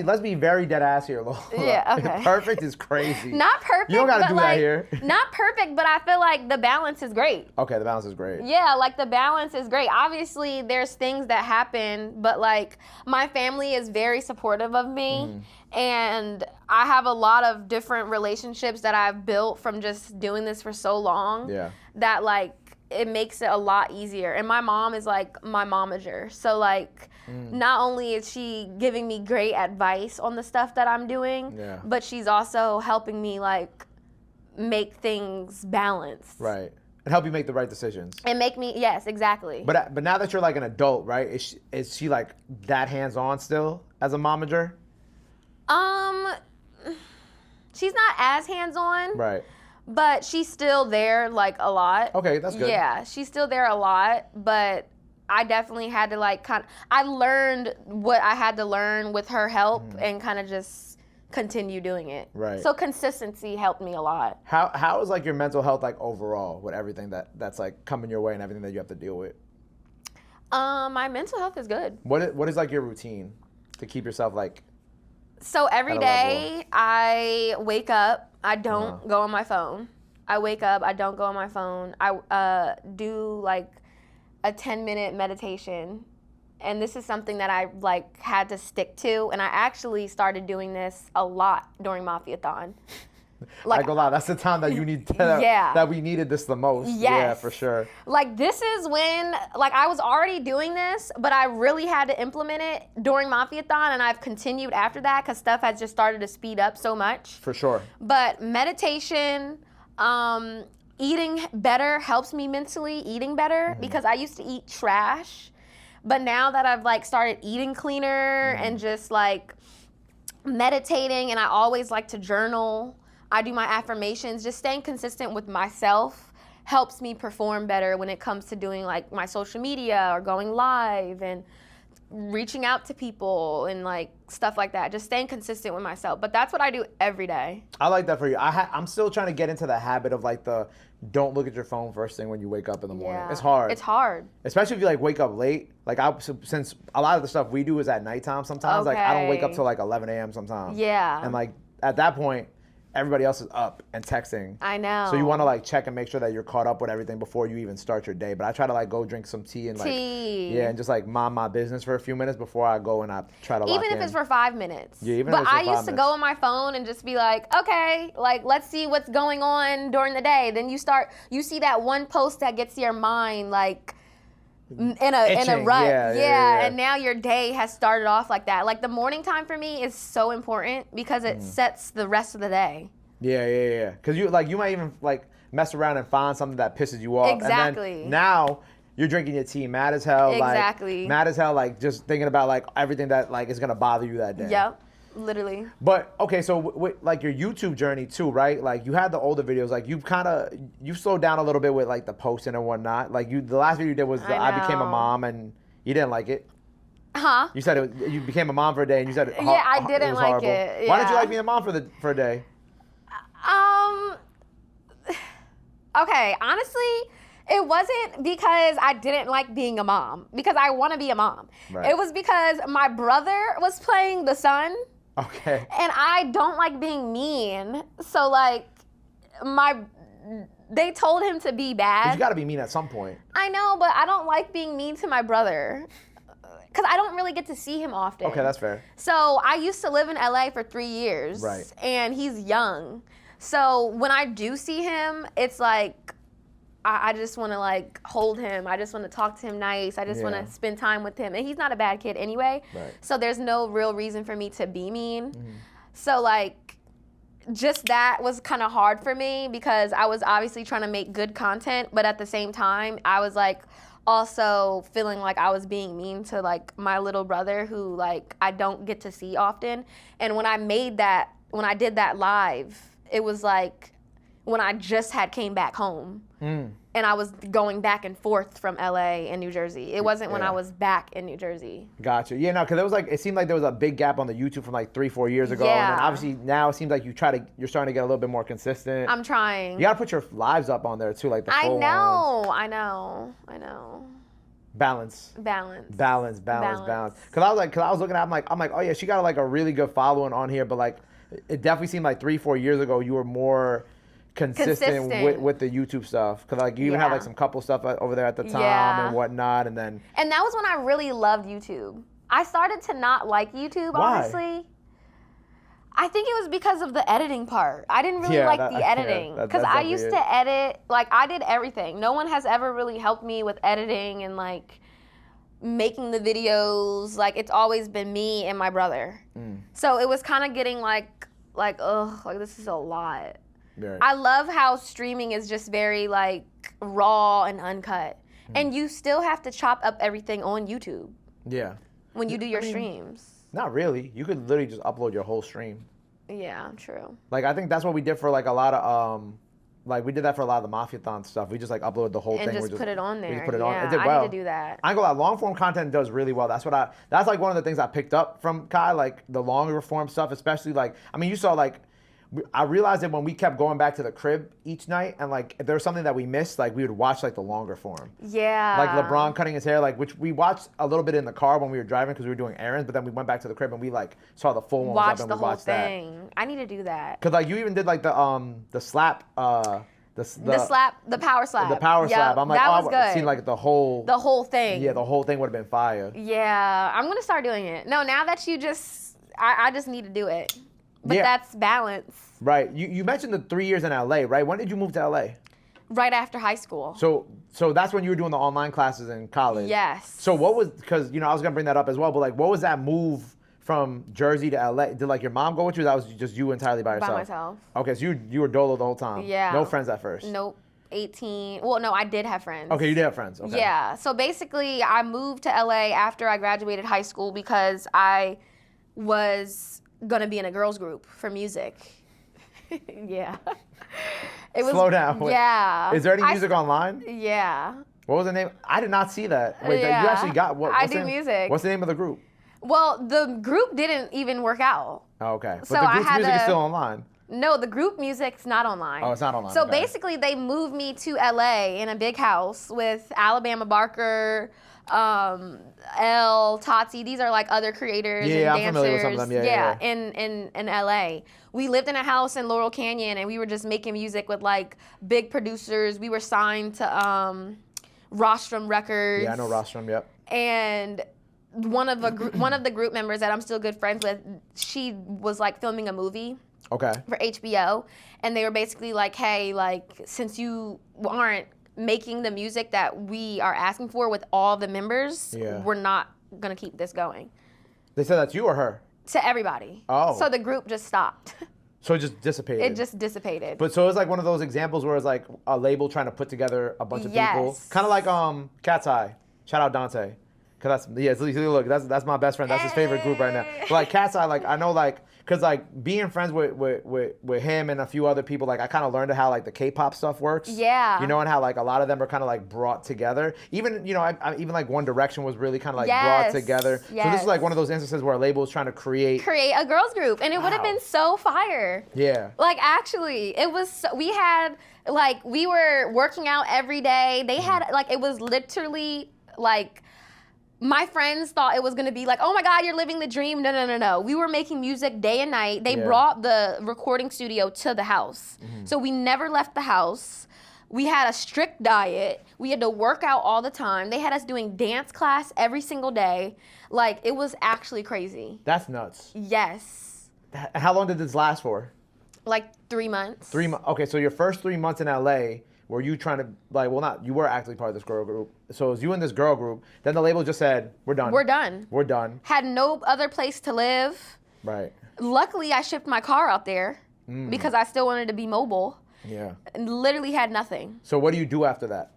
Let's be very dead ass here, Lola. Yeah, okay. Perfect is crazy. Not perfect. You don't gotta do like, that here. Not perfect, but I feel like the balance is great. Okay, the balance is great. Yeah, like the balance is great. Obviously, there's things that happen, but like my family is very supportive of me. And I have a lot of different relationships that I've built from just doing this for so long. Yeah. That like it makes it a lot easier. And my mom is like my momager. So like not only is she giving me great advice on the stuff that I'm doing, but she's also helping me like make things balanced. Right. And help you make the right decisions. And make me, yes, exactly. But now that you're like an adult, right? Is she like that hands-on still as a momager? She's not as hands-on. Right. But she's still there like a lot. Okay, that's good. Yeah, she's still there a lot, but I definitely had to like I learned what I had to learn with her help and kind of just continue doing it. Right. So consistency helped me a lot. How is like your mental health like overall with everything that's like coming your way and everything that you have to deal with? My mental health is good. What is like your routine to keep yourself like? So every day I wake up, I don't go on my phone. I wake up, I don't go on my phone. I do like a 10-minute meditation. And this is something that I like had to stick to. And I actually started doing this a lot during Mafiathon. Like, I go lie, that's the time that you need that we needed this the most. Yes. Yeah, for sure. Like this is when like I was already doing this, but I really had to implement it during Mafiathon, and I've continued after that because stuff has just started to speed up so much. For sure. But meditation, eating better helps me mentally, eating better because I used to eat trash. But now that I've like started eating cleaner and just like meditating, and I always like to journal, I do my affirmations, just staying consistent with myself helps me perform better when it comes to doing like my social media or going live and reaching out to people and like stuff like that. Just staying consistent with myself. But that's what I do every day. I like that for you. I'm still trying to get into the habit of like don't look at your phone first thing when you wake up in the morning. Yeah. It's hard. It's hard. Especially if you like wake up late. Like since a lot of the stuff we do is at nighttime sometimes. Like I don't wake up till like 11 a.m. sometimes. Yeah. And like at that point, everybody else is up and texting. I know. So you want to like check and make sure that you're caught up with everything before you even start your day. But I try to like go drink some tea and like and just like mind my business for a few minutes before I go and I try to lock in. Even if it's for 5 minutes. Yeah, even if it's for 5 minutes. But I used to go on my phone and just be like, okay, like let's see what's going on during the day. Then you see that one post that gets your mind like in a rut. Yeah, and now your day has started off like that. Like the morning time for me is so important because it sets the rest of the day. Yeah. Because you might even like mess around and find something that pisses you off. Exactly. And then now you're drinking your tea mad as hell. Exactly. Like, mad as hell, like just thinking about like everything that like is gonna bother you that day. Yep. Literally. But okay, so with like your YouTube journey too, right? Like you had the older videos, like you slowed down a little bit with like the posting and whatnot. Like the last video you did was I became a mom, and you didn't like it. Huh? You said you became a mom for a day, and you said I didn't like horrible. it. Yeah. Why did you like being a mom for a day? Okay, honestly, it wasn't because I didn't like being a mom, because I want to be a mom. Right. It was because my brother was playing the son. Okay. And I don't like being mean. So like they told him to be bad. But you got to be mean at some point. I know, but I don't like being mean to my brother because I don't really get to see him often. Okay, that's fair. So I used to live in LA for 3 years. Right. And he's young. So when I do see him, it's like I just want to like hold him. I just want to talk to him nice. I just want to spend time with him. And he's not a bad kid anyway. Right. So there's no real reason for me to be mean. So like just that was kind of hard for me because I was obviously trying to make good content, but at the same time I was like also feeling like I was being mean to like my little brother who like I don't get to see often. And when I did that live, it was like when I just came back home. And I was going back and forth from LA and New Jersey. It wasn't when I was back in New Jersey. Gotcha. Yeah, no, because it seemed like there was a big gap on the YouTube from like 3-4 years ago. Yeah. And then obviously now it seems like you're starting to get a little bit more consistent. I'm trying. You gotta put your lives up on there too, like the full ones. I know. Balance. Balance. Balance. Cause I was looking at, I'm like, oh yeah, she got like a really good following on here, but like, it definitely seemed like 3-4 years ago you were more consistent. With the YouTube stuff. Cause like you even had like some couple stuff over there at the time and whatnot, and then. And that was when I really loved YouTube. I started to not like YouTube, Why? honestly. I think it was because of the editing part. I didn't really like the editing. Because I used to edit, like I did everything. No one has ever really helped me with editing and like making the videos. Like it's always been me and my brother. So it was kind of getting like this is a lot. Right. I love how streaming is just very like raw and uncut. And you still have to chop up everything on YouTube. Yeah. When you do your streams. Not really. You could literally just upload your whole stream. Yeah, true. Like I think that's what we did for like a lot of like we did that for a lot of the Mafiathon stuff. We just like uploaded the whole thing. And just put it on there. We just put it on. Yeah, It did well. I need to do that. I ain't gonna lie, long form content does really well. That's like one of the things I picked up from Kai, like the longer form stuff, especially like, I mean, you saw like, I realized that when we kept going back to the crib each night and like if there was something that we missed, like we would watch like the longer form. Yeah. Like LeBron cutting his hair, like which we watched a little bit in the car when we were driving because we were doing errands, but then we went back to the crib and we like saw the full one. Watched the whole thing. I need to do that. Cause like you even did like the slap, the slap, the power slap. The power slap. I'm like, that oh, was good. Seen like the whole thing. Yeah, the whole thing would have been fire. Yeah, I'm gonna start doing it. No, now that you just, I just need to do it. But that's balance. Right. You mentioned the 3 years in LA, right? When did you move to LA? Right after high school. So that's when you were doing the online classes in college. Yes. So what was, because I was gonna bring that up as well, but like what was that move from Jersey to LA? Did like your mom go with you? Or that was just you entirely by yourself? By myself. Okay, so you were dolo the whole time. Yeah. No friends at first. Nope. 18. Well, no, I did have friends. Okay, you did have friends. Okay. Yeah. So basically, I moved to LA after I graduated high school because I was gonna be in a girls group for music. Yeah. It was. Slow down. Wait. Yeah. Is there any music online? Yeah. What was the name? I did not see that. Wait, Yeah. you actually got what? I do music. What's the name of the group? Well, the group didn't even work out. Oh, okay. But So the I group's had music is to- still online. No, the group music's not online. Oh, it's not online. So okay. basically, they moved me to LA in a big house with Alabama Barker, L, Tati. These are like other creators and dancers. I'm familiar with some of them. Yeah. In LA. We lived in a house in Laurel Canyon, and we were just making music with like big producers. We were signed to Rostrum Records. Yeah, I know Rostrum. Yep. And one of the group members that I'm still good friends with, she was like filming a movie. Okay. For HBO, and they were basically like, hey, like, since you aren't making the music that we are asking for with all the members, we're not gonna keep this going. They said that's you or her? To everybody. Oh. So the group just stopped. So it just dissipated. It just dissipated. But so it's like one of those examples where it's like a label trying to put together a bunch of people. Kind of like Cat's Eye. Shout out Dante. Cause look, that's my best friend. That's his favorite group right now. But like Cat's Eye, like I know like, cause like being friends with him and a few other people, like I kind of learned how like the K-pop stuff works. Yeah. You know, and how like a lot of them are kind of like brought together. Even I even like One Direction was really kind of like brought together. Yes. So this is like one of those instances where a label is trying to create a girls group, and it would have been so fire. Yeah. Like actually, it was. We had like we were working out every day. They had like it was literally like. My friends thought it was gonna be like, oh my God, you're living the dream. No. We were making music day and night. They brought the recording studio to the house. So we never left the house. We had a strict diet. We had to work out all the time. They had us doing dance class every single day. Like, it was actually crazy. That's nuts. Yes. How long did this last for? Like 3 months. 3 months. Okay, so your first 3 months in LA, were you trying to, like, well, not, you were actually part of this girl group. So it was you and this girl group. Then the label just said, we're done. We're done. We're done. Had no other place to live. Right. Luckily, I shipped my car out there because I still wanted to be mobile. Yeah. And literally had nothing. So what do you do after that?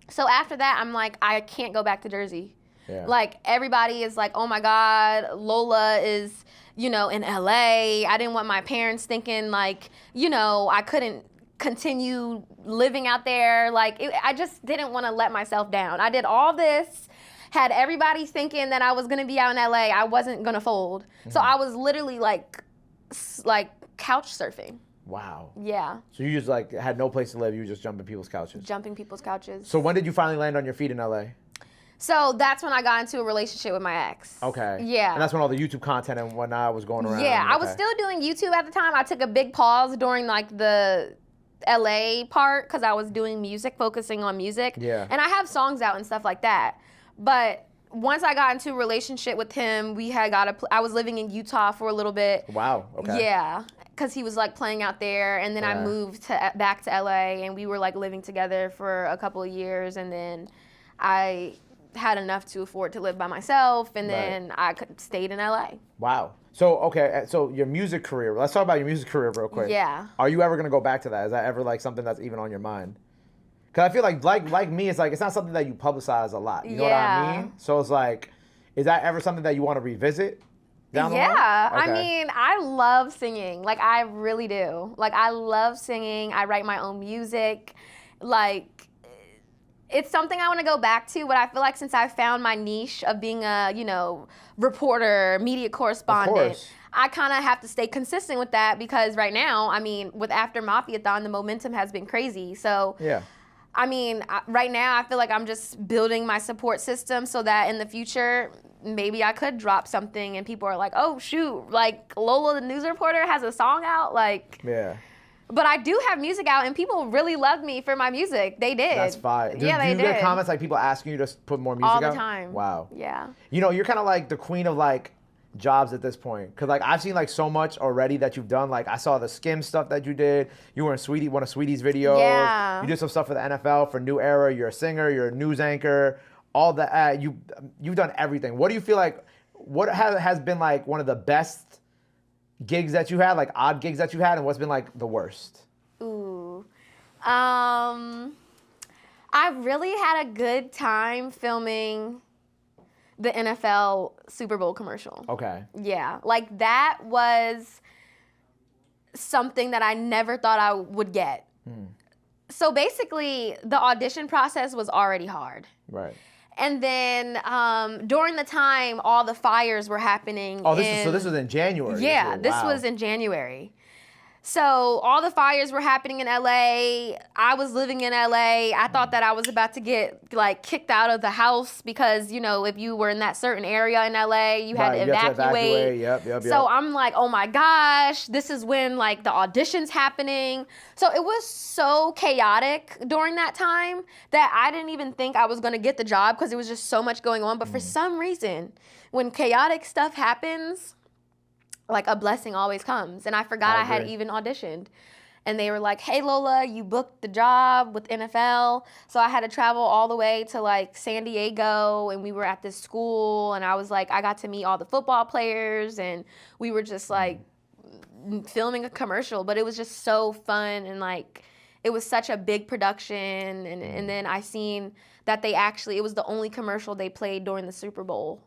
So after that, I'm like, I can't go back to Jersey. Yeah. Like, everybody is like, oh my God, Lola is, in LA. I didn't want my parents thinking like, I couldn't continue living out there. Like, I just didn't want to let myself down. I did all this, had everybody thinking that I was going to be out in LA. I wasn't going to fold. So I was literally like couch surfing. Wow. Yeah. So you just like had no place to live. You were just jumping people's couches. Jumping people's couches. So when did you finally land on your feet in LA? So that's when I got into a relationship with my ex. Okay. Yeah. And that's when all the YouTube content and whatnot was going around. Yeah, I was still doing YouTube at the time. I took a big pause during like the LA part because I was doing music, focusing on music. Yeah. And I have songs out and stuff like that. But once I got into a relationship with him, I was living in Utah for a little bit. Wow. Okay. Yeah, because he was like playing out there, and then I moved back to LA, and we were like living together for a couple of years, and then I had enough to afford to live by myself, and then I stayed in LA. Wow. So, okay, so your music career, let's talk about your music career real quick. Yeah. Are you ever going to go back to that? Is that ever like something that's even on your mind? Because I feel like me, it's like, it's not something that you publicize a lot. You know what I mean? So it's like, is that ever something that you want to revisit down the line? Yeah, Okay. I mean, I love singing. Like, I really do. Like, I love singing. I write my own music. Like, it's something I want to go back to, but I feel like since I found my niche of being a, reporter, media correspondent, I kind of have to stay consistent with that because right now, I mean, with after Mafiathon, the momentum has been crazy. So, yeah. I mean, right now, I feel like I'm just building my support system so that in the future, maybe I could drop something and people are like, oh, shoot, like Lola, the news reporter, has a song out. Like, yeah. But I do have music out, and people really loved me for my music. They did. That's fine. Yeah, they did. Do you get comments like people asking you to put more music out? All the time. Wow. Yeah. You're kind of like the queen of like jobs at this point. Because like I've seen like so much already that you've done. Like I saw the Skim stuff that you did. You were in one of Sweetie's videos. Yeah. You did some stuff for the NFL, for New Era. You're a singer. You're a news anchor. All that. You've done everything. What do you feel like, what has been like one of the best gigs that you had, like odd gigs that you had, and what's been like the worst? Ooh. I really had a good time filming the NFL Super Bowl commercial. Okay. Yeah. Like that was something that I never thought I would get. So basically, the audition process was already hard. Right. And then during the time, all the fires were happening. Oh, this was in January. Yeah, this was in January. So all the fires were happening in LA. I was living in LA. I thought that I was about to get like kicked out of the house because, if you were in that certain area in LA, you had to evacuate. Yep. So I'm like, oh my gosh, this is when like the audition's happening. So it was so chaotic during that time that I didn't even think I was going to get the job because there was just so much going on. But for some reason, when chaotic stuff happens, like a blessing always comes. And I forgot I had even auditioned. And they were like, hey, Lola, you booked the job with NFL. So I had to travel all the way to like San Diego, and we were at this school, and I was like, I got to meet all the football players, and we were just like filming a commercial, but it was just so fun, and like it was such a big production. And then I seen that it was the only commercial they played during the Super Bowl.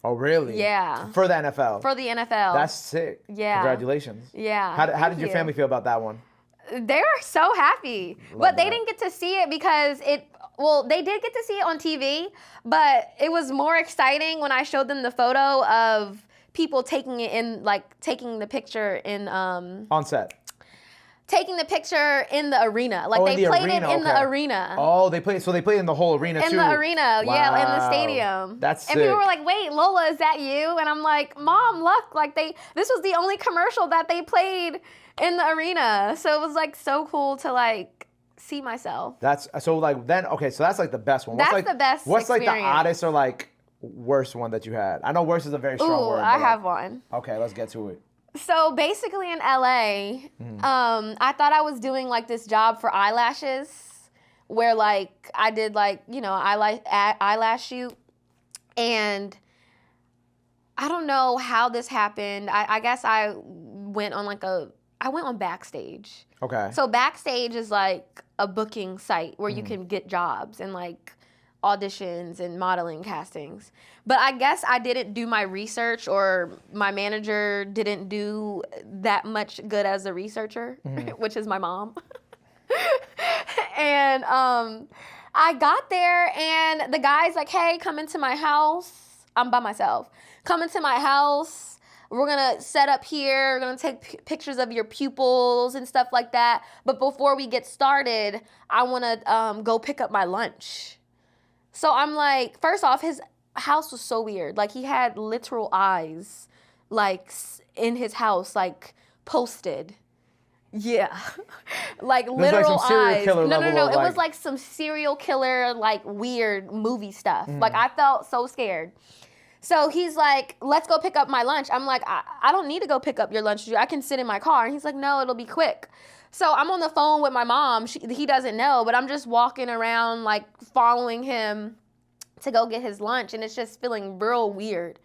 Oh, really? Yeah. For the NFL? For the NFL. That's sick. Yeah. Congratulations. Yeah. How did your family feel about that one? They were so happy. But they didn't get to see it because they did get to see it on TV, but it was more exciting when I showed them the photo of people taking it in, like taking the picture in... on set. Taking the picture in the arena. Like they played it in the arena. Oh, they played in the whole arena too? In the arena, wow. yeah, in the stadium. That's sick. And people were like, wait, Lola, is that you? And I'm like, Mom, look, like this was the only commercial that they played in the arena. So it was like so cool to like see myself. So that's like the best one. That's the best What's like experience. the oddest or like worst one that you had? I know worst is a very strong word. I have one. Okay, let's get to it. So basically in LA, I thought I was doing like this job for eyelashes where like I did like, eyelash shoot. And I don't know how this happened. I guess I went on Backstage. Okay. So Backstage is like a booking site where you can get jobs and like auditions and modeling castings. But I guess I didn't do my research, or my manager didn't do that much good as a researcher, which is my mom. And I got there and the guy's like, hey, come into my house. I'm by myself. Come into my house. We're going to set up here. We're going to take pictures of your pupils and stuff like that. But before we get started, I want to go pick up my lunch. So I'm like, first off, his house was so weird. Like, he had literal eyes, like, in his house, like, posted. Yeah. Like, literal some serial eyes. killer No. level of, It like- was like some serial killer, like, weird movie stuff. Mm. Like, I felt so scared. So he's like, let's go pick up my lunch. I'm like, I don't need to go pick up your lunch. I can sit in my car. And he's like, no, it'll be quick. So I'm on the phone with my mom. He doesn't know, but I'm just walking around, like, following him to go get his lunch. And it's just feeling real weird.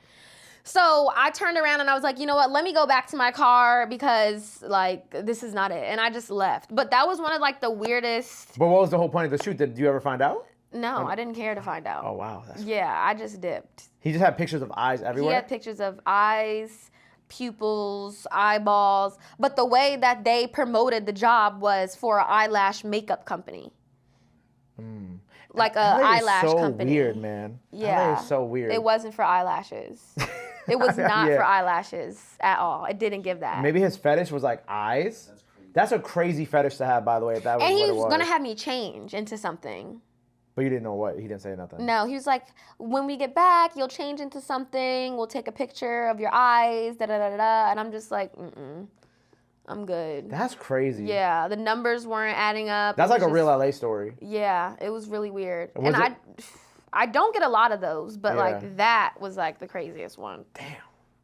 So I turned around and I was like, you know what? Let me go back to my car because, like, this is not it. And I just left. But that was one of, like, the weirdest. But what was the whole point of the shoot? Did you ever find out? No, I didn't care to find out. Oh, wow. Yeah, I just dipped. He just had pictures of eyes everywhere? He had pictures of eyes, pupils, eyeballs. But the way that they promoted the job was for an eyelash makeup company. Like a LA is eyelash so company. weird, man. Yeah. LA is so weird. It wasn't for eyelashes. It was not Yeah. for eyelashes at all. It didn't give that. Maybe his fetish was like eyes? That's a crazy fetish to have, by the way, if that was And what he it was was. going to have me change into something. But you didn't know what? He didn't say nothing. No, he was like, when we get back, you'll change into something. We'll take a picture of your eyes, da-da-da-da. And I'm just like, I'm good. That's crazy. Yeah, the numbers weren't adding up. That's It like was a real just- LA story. Yeah, it was really weird. Was And it- I don't get a lot of those, but Yeah. like that was like the craziest one. Damn.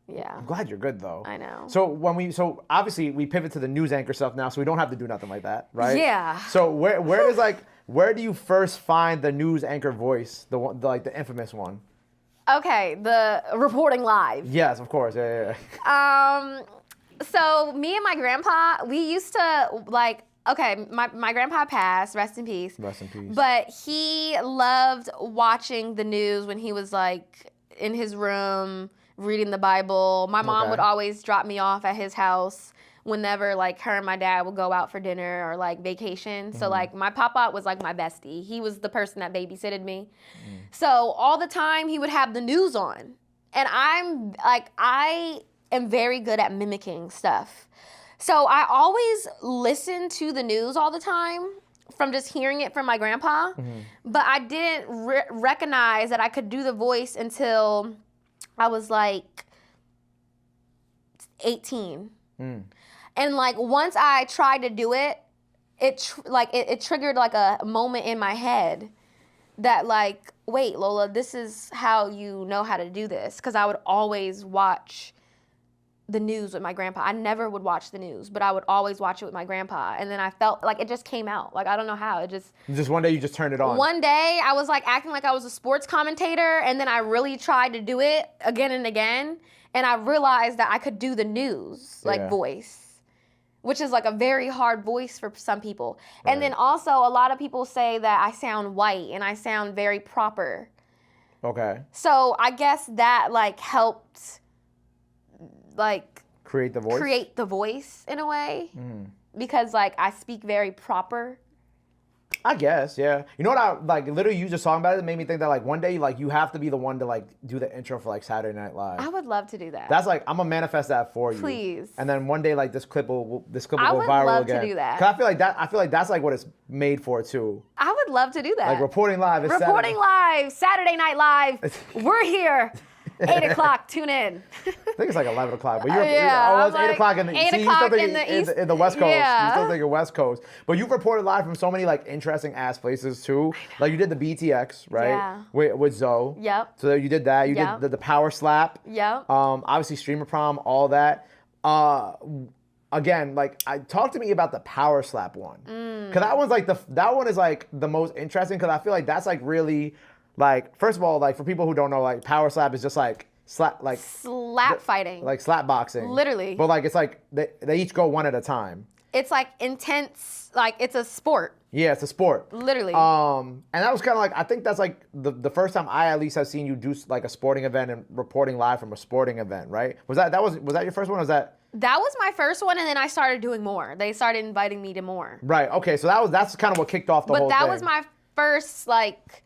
Yeah, I'm glad you're good though. I know. So obviously we pivot to the news anchor stuff now, so we don't have to do nothing like that, right? Yeah. So where do you first find the news anchor voice, the infamous one? Okay, the reporting live. Yes, of course. Yeah. So me and my grandpa, we used to like, okay, my grandpa passed, rest in peace. Rest in peace. But he loved watching the news when he was like in his room reading the Bible. My mom Okay. would always drop me off at his house whenever like her and my dad would go out for dinner or like vacation. So like my papa was like my bestie. He was the person that babysitted me. So all the time he would have the news on. And I am very good at mimicking stuff. So I always listen to the news all the time from just hearing it from my grandpa. But I didn't recognize that I could do the voice until I was like 18. And like once I tried to do it, it triggered like a moment in my head that like, wait, Lola, this is how you know how to do this. Because I would always watch the news with my grandpa. I never would watch the news, but I would always watch it with my grandpa. And then I felt like it just came out. Like, I don't know how. It just one day you just turned it on. one day I was like acting like I was a sports commentator, and then I really tried to do it again and again. And I realized that I could do the news, Yeah. voice, which is like a very hard voice for some people. And then also a lot of people say that I sound white and I sound very proper. Okay. So I guess that like helped like Create the voice. create the voice in a way because like I speak very proper. I guess, yeah. You know what I like? Literally, you just talking about it made me think that like one day, like you have to be the one to like do the intro for like Saturday Night Live. I would love to do that. That's like I'm gonna manifest that for you. Please. And then one day, like this clip will I go would viral love to again. do that. 'Cause I feel like that's like what it's made for too. I would love to do that. Like reporting live. Is Reporting live, Saturday Night Live. We're here. 8 o'clock, tune in. I think it's like 11 o'clock, but you're Yeah, oh, I it's was 8 like, o'clock in the 8 see, you o'clock still think in the East- in the West Coast. Yeah. You still think West Coast, but you've reported live from so many like interesting ass places too. Like you did the BTX, right? Yeah. With Zoe. Yep. So you did that. You Yep. did the Power Slap. Yep. Obviously Streamer Prom, all that. Again, like talk to me about the Power Slap one, because that one is like the most interesting because I feel like that's like really like first of all like for people who don't know like Power Slap is just like Slap fighting. like slap boxing. Literally. But like it's like they each go one at a time. It's like intense, like it's a sport. Yeah, it's a sport. Literally. And that was kind of like I think that's like the first time I at least have seen you do like a sporting event and reporting live from a sporting event, right? Was that your first one? Or was that? That was my first one, and then I started doing more. They started inviting me to more. Right. Okay. So that's kind of what kicked off the whole But thing. that was my first like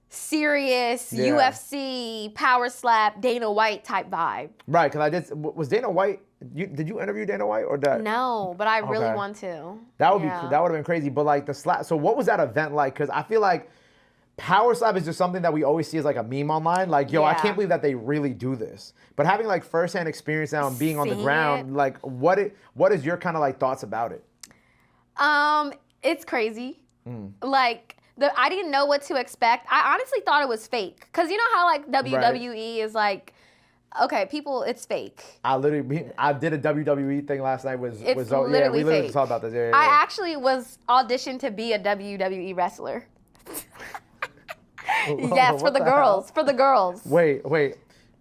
serious Yeah. UFC power slap Dana White type vibe. Right. Because was Dana White? Did you interview Dana White or that? No, but I really Okay. want to. That would Yeah. that would have been crazy. But like the slap. So what was that event like? Because I feel like power slap is just something that we always see as like a meme online. Like, yo, I Yeah. can't believe that they really do this. But having like firsthand experience now and being on the Seeing ground, it. like what is your kind of like thoughts about it? It's crazy. Like I didn't know what to expect. I honestly thought it was fake. Cause you know how like WWE is like, okay, people, it's fake. I did a WWE thing last night. It's we literally literally fake. talked about this. Yeah, I actually was auditioned to be a WWE wrestler. Yes, for the girls. For the girls. Wait.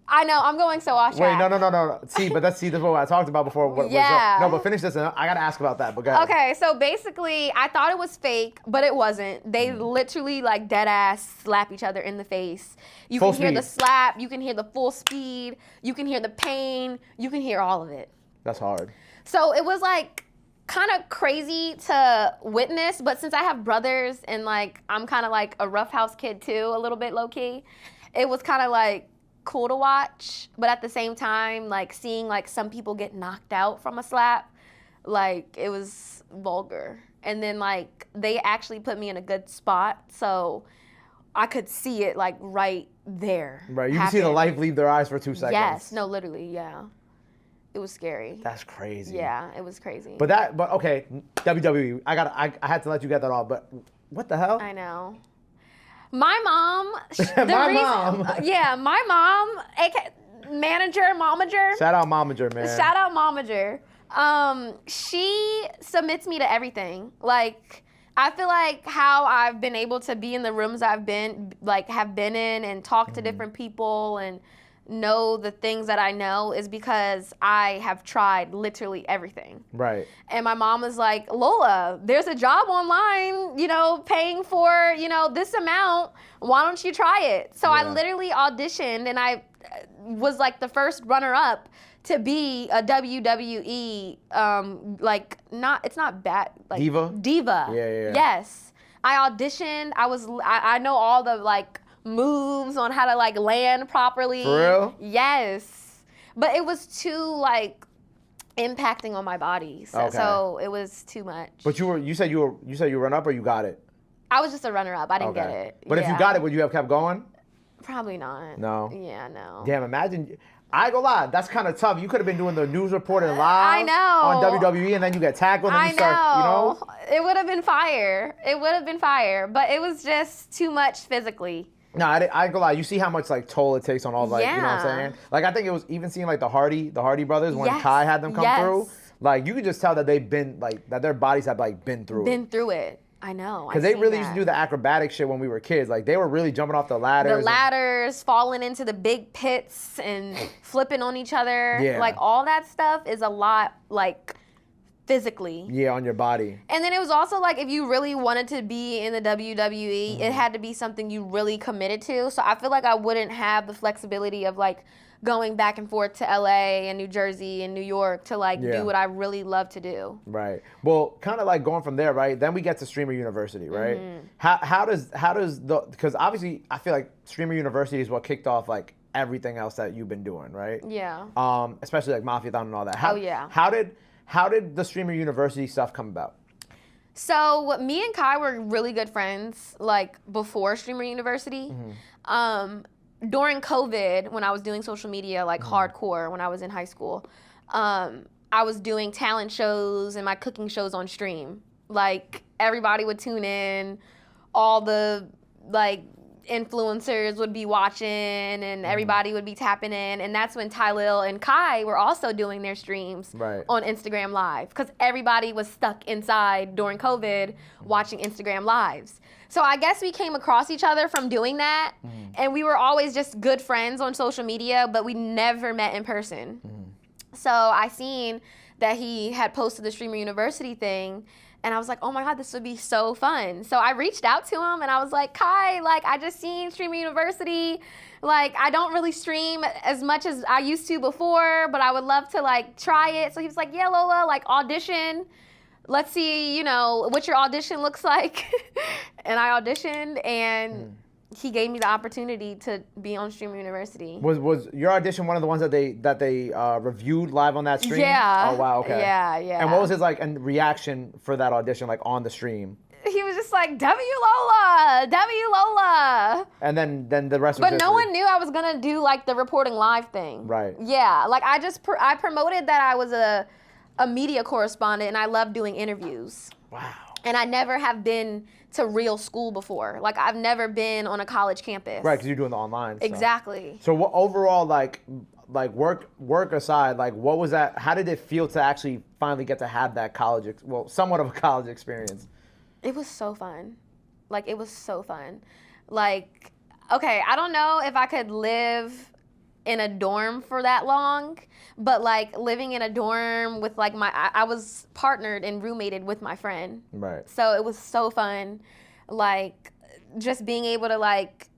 I know, I'm going so off track. Wait, no. See, this is what I talked about before. Yeah. No, but finish this, and I gotta ask about that. But go ahead. Okay, so basically, I thought it was fake, but it wasn't. They literally like dead ass slap each other in the face. You Full can hear the speed. slap, you can hear the full speed, you can hear the pain, you can hear all of it. That's hard. So it was like kind of crazy to witness, but since I have brothers and like I'm kind of like a roughhouse kid too, a little bit low key, it was kind of like cool to watch, but at the same time, like seeing like some people get knocked out from a slap, like it was vulgar. And then like they actually put me in a good spot, so I could see it like right there. Right, you can see the light leave their eyes for 2 seconds. Yes, no, literally, yeah. It was scary. That's crazy. Yeah, it was crazy. But okay, WWE. I had to let you get that off. But what the hell? I know. My mom. Mom. Yeah, my mom, aka manager, momager. Shout out Momager, man. Shout out momager. She submits me to everything. Like, I feel like how I've been able to be in the rooms have been in and talk to different people and know the things that I know is because I have tried literally everything. Right. And my mom was like, Lola, there's a job online, paying for, this amount. Why don't you try it? So I literally auditioned and I was like the first runner up to be a WWE, it's not bad. Like, Diva. Yeah. Yes. I auditioned. I know all the like moves on how to like land properly. For real? Yes. But it was too like impacting on my body. So it was too much. But you said you run up or you got it? I was just a runner up. I didn't get it. But if you got it, would you have kept going? Probably not. No. Yeah, no. Damn, imagine. I ain't gonna lie, that's kind of tough. You could have been doing the news reporting live I know. on WWE, and then you get tackled and you start, It would have been fire. But it was just too much physically. No, I ain't gonna lie. You see how much like toll it takes on all like, you know what I'm saying? Like I think it was even seeing like the Hardy brothers when Kai had them come through. Like you could just tell that they've been like that their bodies have like been through it. I know. Because they really used to do the acrobatic shit when we were kids. Like they were really jumping off the ladders. Falling into the big pits and flipping on each other. Yeah. Like all that stuff is a lot like physically. Yeah, on your body. And then it was also like if you really wanted to be in the WWE, it had to be something you really committed to. So I feel like I wouldn't have the flexibility of like going back and forth to LA and New Jersey and New York to like do what I really love to do. Right. Well, kind of like going from there, right? Then we get to Streamer University, right? How does because obviously I feel like Streamer University is what kicked off like everything else that you've been doing, right? Yeah. Especially like Mafiathon and all that. How did the Streamer University stuff come about? So me and Kai were really good friends like before Streamer University. During COVID, when I was doing social media like hardcore when I was in high school, I was doing talent shows and my cooking shows on stream. Like everybody would tune in, all the like influencers would be watching and everybody would be tapping in, and that's when Tylil and Kai were also doing their streams on Instagram Live because everybody was stuck inside during COVID watching Instagram Lives. So I guess we came across each other from doing that, and we were always just good friends on social media, but we never met in person. So I seen that he had posted the Streamer University thing, and I was like, oh my God, this would be so fun. So I reached out to him, and I was like, Kai, like, I just seen Streamer University. Like, I don't really stream as much as I used to before, but I would love to, like, try it. So he was like, yeah, Lola, like, audition. Let's see, what your audition looks like. And I auditioned, and he gave me the opportunity to be on Streamer University. Was your audition one of the ones that they reviewed live on that stream? Yeah. Oh wow, okay. Yeah. And what was his like and reaction for that audition like on the stream? He was just just like W Lola, W Lola. And then the rest was But no one knew I was gonna do like the reporting live thing. Right. Yeah, like I promoted that I was a media correspondent and I love doing interviews. Wow. And I never have been to real school before. Like I've never been on a college campus. Right, because you're doing the online stuff. Exactly. So what overall, like work aside, like what was that? How did it feel to actually finally get to have that somewhat of a college experience? It was so fun. Like it was so fun. Like, okay, I don't know if I could live in a dorm for that long, but like living in a dorm with like I was partnered and roommated with my friend. Right. So it was so fun. Like just being able to like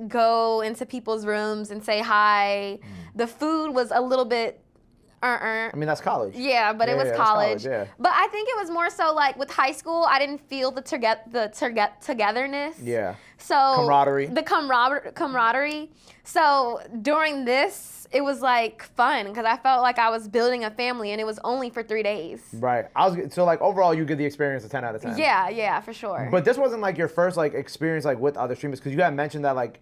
go into people's rooms and say hi. The food was a little bit I mean, that's college. Yeah, but it was that's college. Yeah. But I think it was more so like with high school, I didn't feel the togetherness. Yeah. So Camaraderie. The camaraderie. So during this, it was like fun because I felt like I was building a family, and it was only for 3 days. Right. So like overall, you get the experience a 10 out of 10. Yeah, for sure. But this wasn't like your first like experience like with other streamers, because you had mentioned that like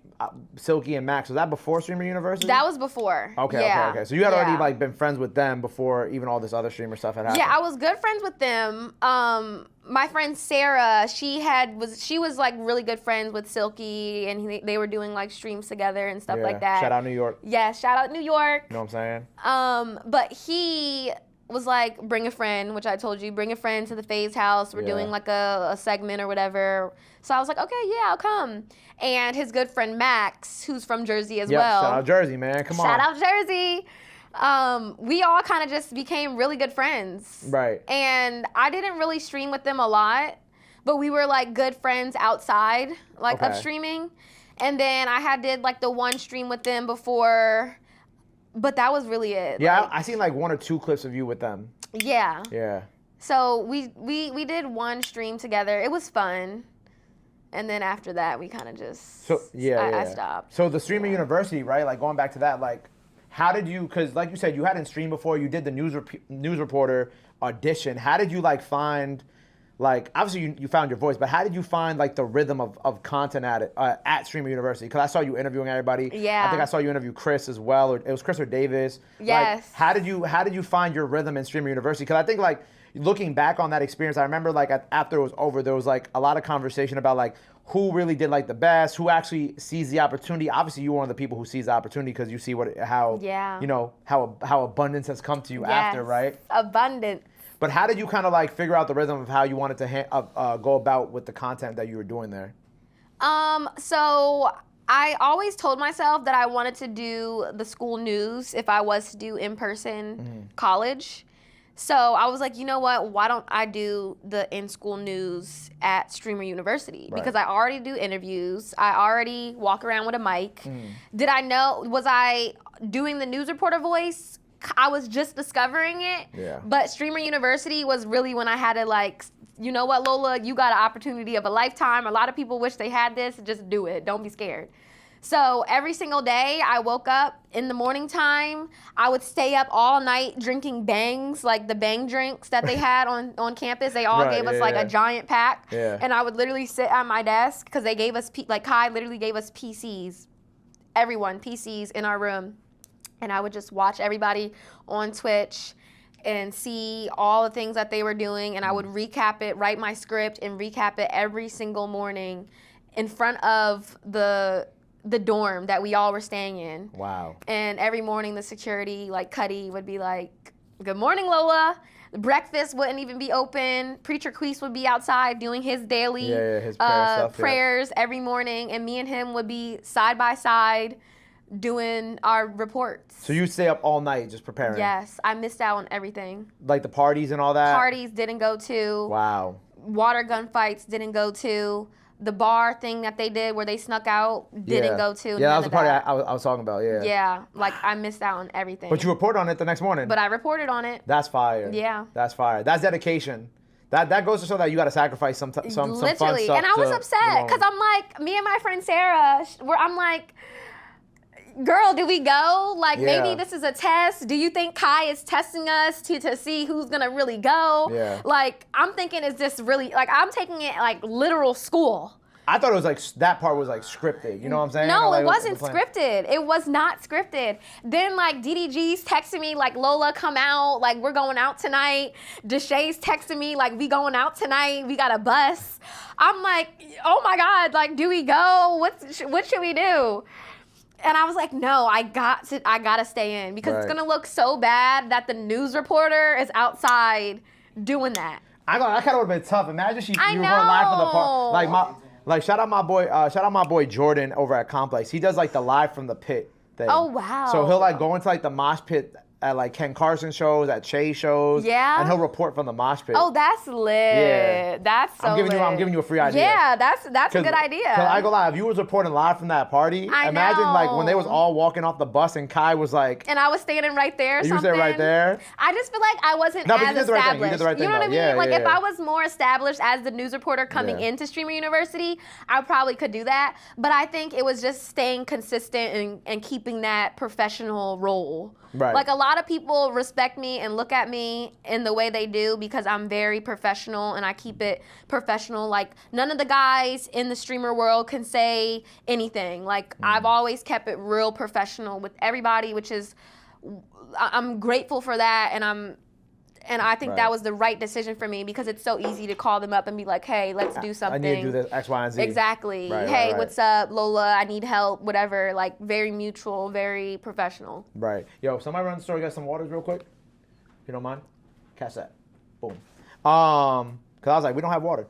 Silky and Max. Was that before Streamer University? That was before. Okay. So you had already like been friends with them before even all this other streamer stuff had happened. Yeah, I was good friends with them. My friend Sarah, she was like really good friends with Silky, and they were doing like streams together and stuff like that. Shout out New York. Yeah, shout out New York. You know what I'm saying? But he was like, bring a friend, which I told you, bring a friend to the FaZe house. We're doing like a segment or whatever. So I was like, okay, yeah, I'll come. And his good friend Max, who's from Jersey as well. Shout out Jersey, man. Come on. Shout out Jersey. We all kind of just became really good friends. Right. And I didn't really stream with them a lot, but we were like good friends outside of streaming. And then I did like the one stream with them before, but that was really it. Yeah, like, I seen like 1 or 2 clips of you with them. Yeah. Yeah. So we did one stream together. It was fun. And then after that, we kind of just I stopped. So the Streamer University, right? Like going back to that, like how did you? Because like you said, you hadn't streamed before. You did the news reporter audition. How did you like find? Like obviously you found your voice, but how did you find like the rhythm of content at Streamer University? Because I saw you interviewing everybody. Yeah. I think I saw you interview Chris as well, or it was Chris or Davis. Yes. Like, how did you find your rhythm in Streamer University? Because I think like looking back on that experience, I remember like after it was over, there was like a lot of conversation about like who really did like the best, who actually sees the opportunity. Obviously, you're one of the people who sees the opportunity because you see how abundance has come to you after, right? Abundant. But how did you kind of like figure out the rhythm of how you wanted to go about with the content that you were doing there? So I always told myself that I wanted to do the school news if I was to do in-person college. So I was like, you know what? Why don't I do the in-school news at Streamer University? Right. Because I already do interviews. I already walk around with a mic. Was I doing the news reporter voice? I was just discovering it. Yeah. But Streamer University was really when I had to like, you know what, Lola? You got an opportunity of a lifetime. A lot of people wish they had this. Just do it. Don't be scared. So every single day I woke up in the morning time. I would stay up all night drinking bangs, like the bang drinks that they had on campus. They all gave us like a giant pack. Yeah. And I would literally sit at my desk because they gave us, like Kai literally gave us PCs, everyone PCs in our room. And I would just watch everybody on Twitch and see all the things that they were doing. And I would recap it, write my script and recap it every single morning in front of the dorm that we all were staying in. Wow. And every morning the security, like Cuddy, would be like, good morning, Lola. The breakfast wouldn't even be open. Preacher Queese would be outside doing his daily his prayer prayers every morning. And me and him would be side by side doing our reports. So you stay up all night just preparing? Yes. I missed out on everything. Like the parties and all that? Parties didn't go to. Wow. Water gun fights didn't go to. The bar thing that they did where they snuck out didn't go to. Yeah, that was the party I was talking about, yeah. Yeah, like I missed out on everything. But you reported on it the next morning. But I reported on it. That's fire. Yeah. That's fire. That's dedication. That goes to show that you got to sacrifice some fun stuff. Literally. And I was upset because I'm like, me and my friend Sarah, I'm like, girl, do we go? Like, Yeah. maybe this is a test. Do you think Kai is testing us to see who's gonna really go? Yeah. Like, I'm thinking, is this really, like, I'm taking it like literal school. I thought it was like, that part was like scripted, you know what I'm saying? No, Like, it wasn't scripted. It was not scripted. Then like DDG's texting me like, Lola, come out. Like, we're going out tonight. Deshay's texting me like, we going out tonight. We got a bus. I'm like, oh my God, like, do we go? What should we do? And I was like, no, I gotta stay in because it's gonna look so bad that the news reporter is outside doing that. That kind of would have been tough. Imagine you I were going live from the know. park. Like shout out my boy Jordan over at Complex. He does like the live from the pit thing. Oh, wow. So he'll like go into like the mosh pit at like Ken Carson shows, at Che shows. Yeah. And he'll report from the mosh pit. Oh, that's lit. Yeah. That's so lit. I'm giving you a free idea. Yeah, that's a good idea. Cause I go live. If you was reporting live from that party, imagine like when they was all walking off the bus and Kai was like, and I was standing right there. You was there right there. I just feel like I wasn't as established. You did the right thing. You know what I mean? Yeah, like yeah, if I was more established as the news reporter coming into Streamer University, I probably could do that. But I think it was just staying consistent and keeping that professional role. Right. Like a lot of people respect me and look at me in the way they do because I'm very professional and I keep it professional. Like none of the guys in the streamer world can say anything. Like I've always kept it real professional with everybody, which is, I'm grateful for that, and I think that was the right decision for me because it's so easy to call them up and be like, hey, let's do something. I need to do this X, Y, and Z. Exactly. Right, hey, right. what's up, Lola? I need help, whatever. Like very mutual, very professional. Right. Yo, somebody run the store, get some waters real quick. If you don't mind. Catch that. Boom. Cause I was like, we don't have water.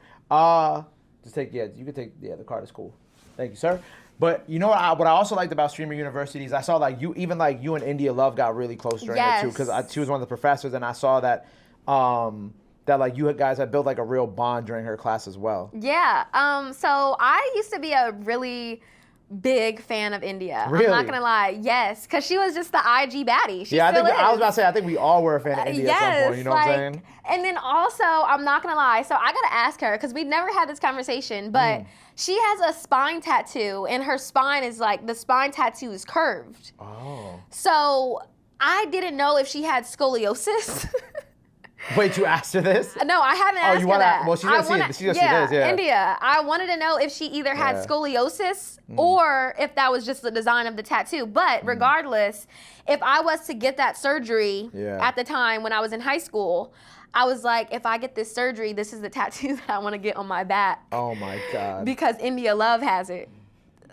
Just take, you can take, the card is cool. Thank you, sir. But you know what I also liked about Streamer University is I saw like you and India Love got really close during it too, because she was one of the professors, and I saw that that like you guys had built like a real bond during her class as well. Yeah. So I used to be a really big fan of India. Really? I'm not gonna lie. Yes, because she was just the IG baddie. She I still is. was about to say I think we all were a fan of India at some point. You know what I'm saying? And then also, I'm not gonna lie. So I gotta ask her because we never had this conversation, but she has a spine tattoo, and her spine is like the spine tattoo is curved. Oh. So I didn't know if she had scoliosis. Wait, you asked her this? No, I haven't asked her that. Well, she's gonna see it. She's gonna see this, yeah. India. I wanted to know if she either had scoliosis or if that was just the design of the tattoo. But regardless, if I was to get that surgery at the time when I was in high school, I was like, if I get this surgery, this is the tattoo that I want to get on my back. Oh my God. Because India Love has it.